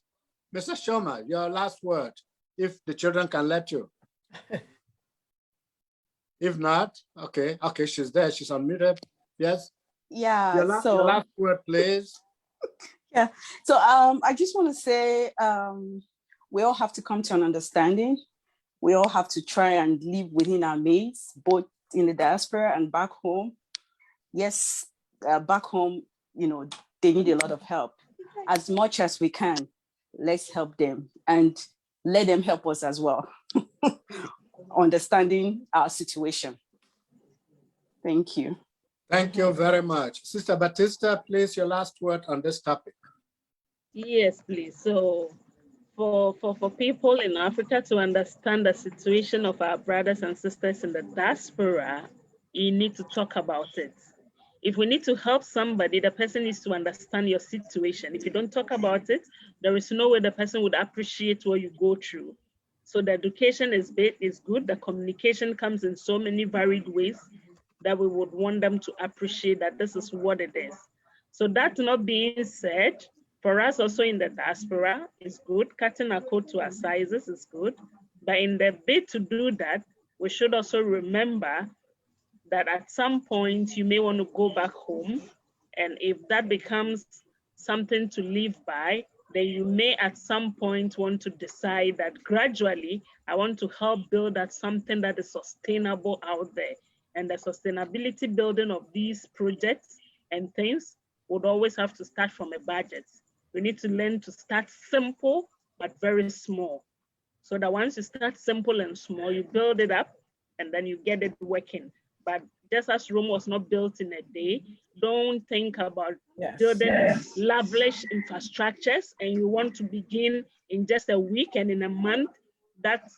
Mr. Shoma, your last word, if the children can let you. If not, okay, she's there, she's unmuted. Yes? Yeah, Your last word, please. Yeah, so I just want to say we all have to come to an understanding. We all have to try and live within our means, both in the diaspora and back home. Yes, back home, you know, they need a lot of help. As much as we can, let's help them and let them help us as well, understanding our situation. Thank you. Thank you very much. Sister Batista, please, your last word on this topic. Yes, please. So for people in Africa to understand the situation of our brothers and sisters in the diaspora, you need to talk about it. If we need to help somebody, the person needs to understand your situation. If you don't talk about it, there is no way the person would appreciate what you go through. So the education is good. The communication comes in so many varied ways that we would want them to appreciate that this is what it is. So that not being said, for us also in the diaspora is good. Cutting our coat to our sizes is good. But in the bid to do that, we should also remember that at some point you may want to go back home. And if that becomes something to live by, then you may at some point want to decide that gradually, I want to help build that something that is sustainable out there. And the sustainability building of these projects and things would always have to start from a budget. We need to learn to start simple, but very small. So that once you start simple and small, you build it up and then you get it working. But just as Rome was not built in a day, don't think about building lavish infrastructures and you want to begin in just a week and in a month, that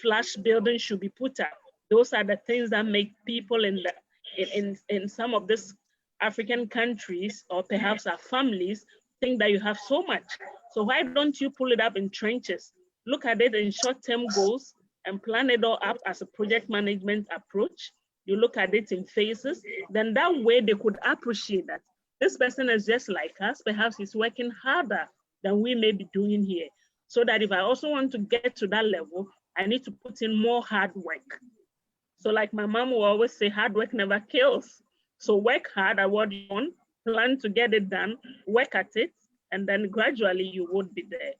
flash building should be put up. Those are the things that make people in some of these African countries or perhaps our families think that you have so much. So why don't you pull it up in trenches? Look at it in short-term goals and plan it all up as a project management approach. You look at it in phases, then that way they could appreciate that this person is just like us, perhaps he's working harder than we may be doing here. So that if I also want to get to that level, I need to put in more hard work. So like my mom will always say, hard work never kills. So work hard at what you want, plan to get it done, work at it, and then gradually you would be there.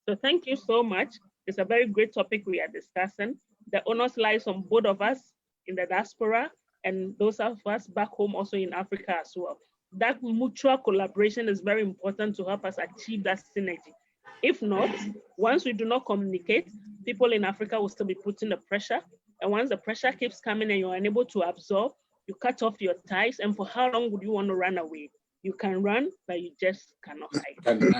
So thank you so much. It's a very great topic we are discussing. The onus lies on both of us in the diaspora and those of us back home also in Africa as well. That mutual collaboration is very important to help us achieve that synergy. If not, once we do not communicate, people in Africa will still be putting the pressure. And once the pressure keeps coming and you're unable to absorb, you cut off your ties. And for how long would you want to run away? You can run, but you just cannot hide. Thank you.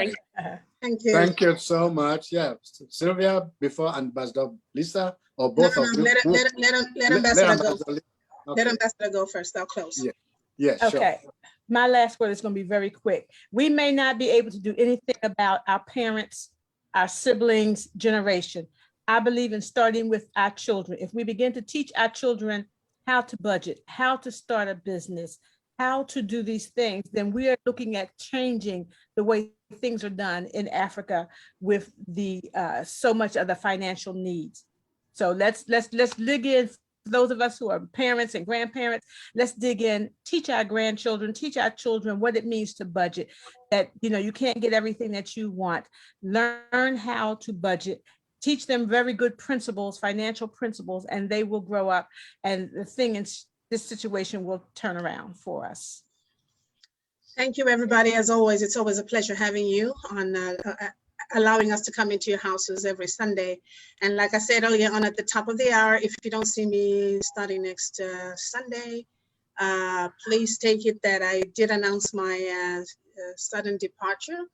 Thank you. Thank you so much. Yeah, Sylvia, before Ambassador Lisa, or both of you. Let Ambassador go. Okay. Let Ambassador go first. I'll close. Yeah. Yes, okay. Sure. My last word is going to be very quick. We may not be able to do anything about our parents, our siblings' generation. I believe in starting with our children. If we begin to teach our children how to budget, how to start a business, how to do these things, then we are looking at changing the way things are done in Africa with the so much of the financial needs. So let's dig in. Those of us who are parents and grandparents, let's dig in, teach our grandchildren, teach our children what it means to budget, that you can't get everything that you want. Learn how to budget, teach them very good principles, financial principles, and they will grow up, and the thing in this situation will turn around for us. Thank you, everybody. As always, it's always a pleasure having you on, allowing us to come into your houses every Sunday. And like I said earlier on at the top of the hour, if you don't see me starting next Sunday, please take it that I did announce my sudden departure,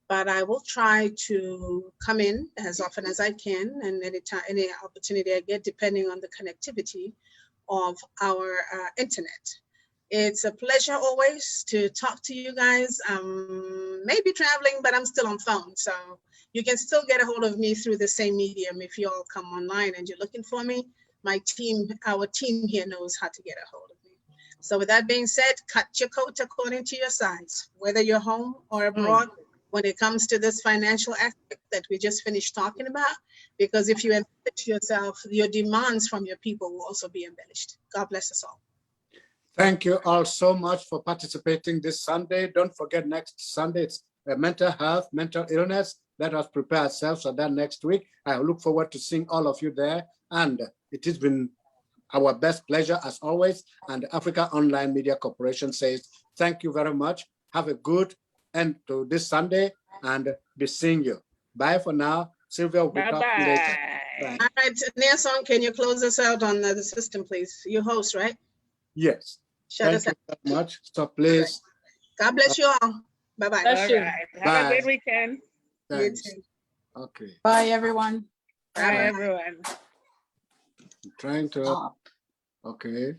but I will try to come in as often as I can, and any opportunity I get, depending on the connectivity of our internet. It's a pleasure always to talk to you guys. Maybe traveling, but I'm still on phone. So you can still get a hold of me through the same medium. If you all come online and you're looking for me, our team here knows how to get a hold of me. So with that being said, cut your coat according to your size, whether you're home or abroad, when it comes to this financial aspect that we just finished talking about, because if you embellish yourself, your demands from your people will also be embellished. God bless us all. Thank you all so much for participating this Sunday. Don't forget, next Sunday, it's mental health, mental illness. Let us prepare ourselves for that next week. I look forward to seeing all of you there. And it has been our best pleasure as always. And the Africa Online Media Corporation says, thank you very much. Have a good end to this Sunday and be seeing you. Bye for now. Sylvia will be talking later. Bye. All right, Nelson, can you close us out on the system, please? You host, right? Yes. Thank you very much. So please. God bless you all. Bye-bye. All right. Have a great weekend. Thanks. Okay. Bye, everyone. Bye, everyone. I'm trying to. Okay.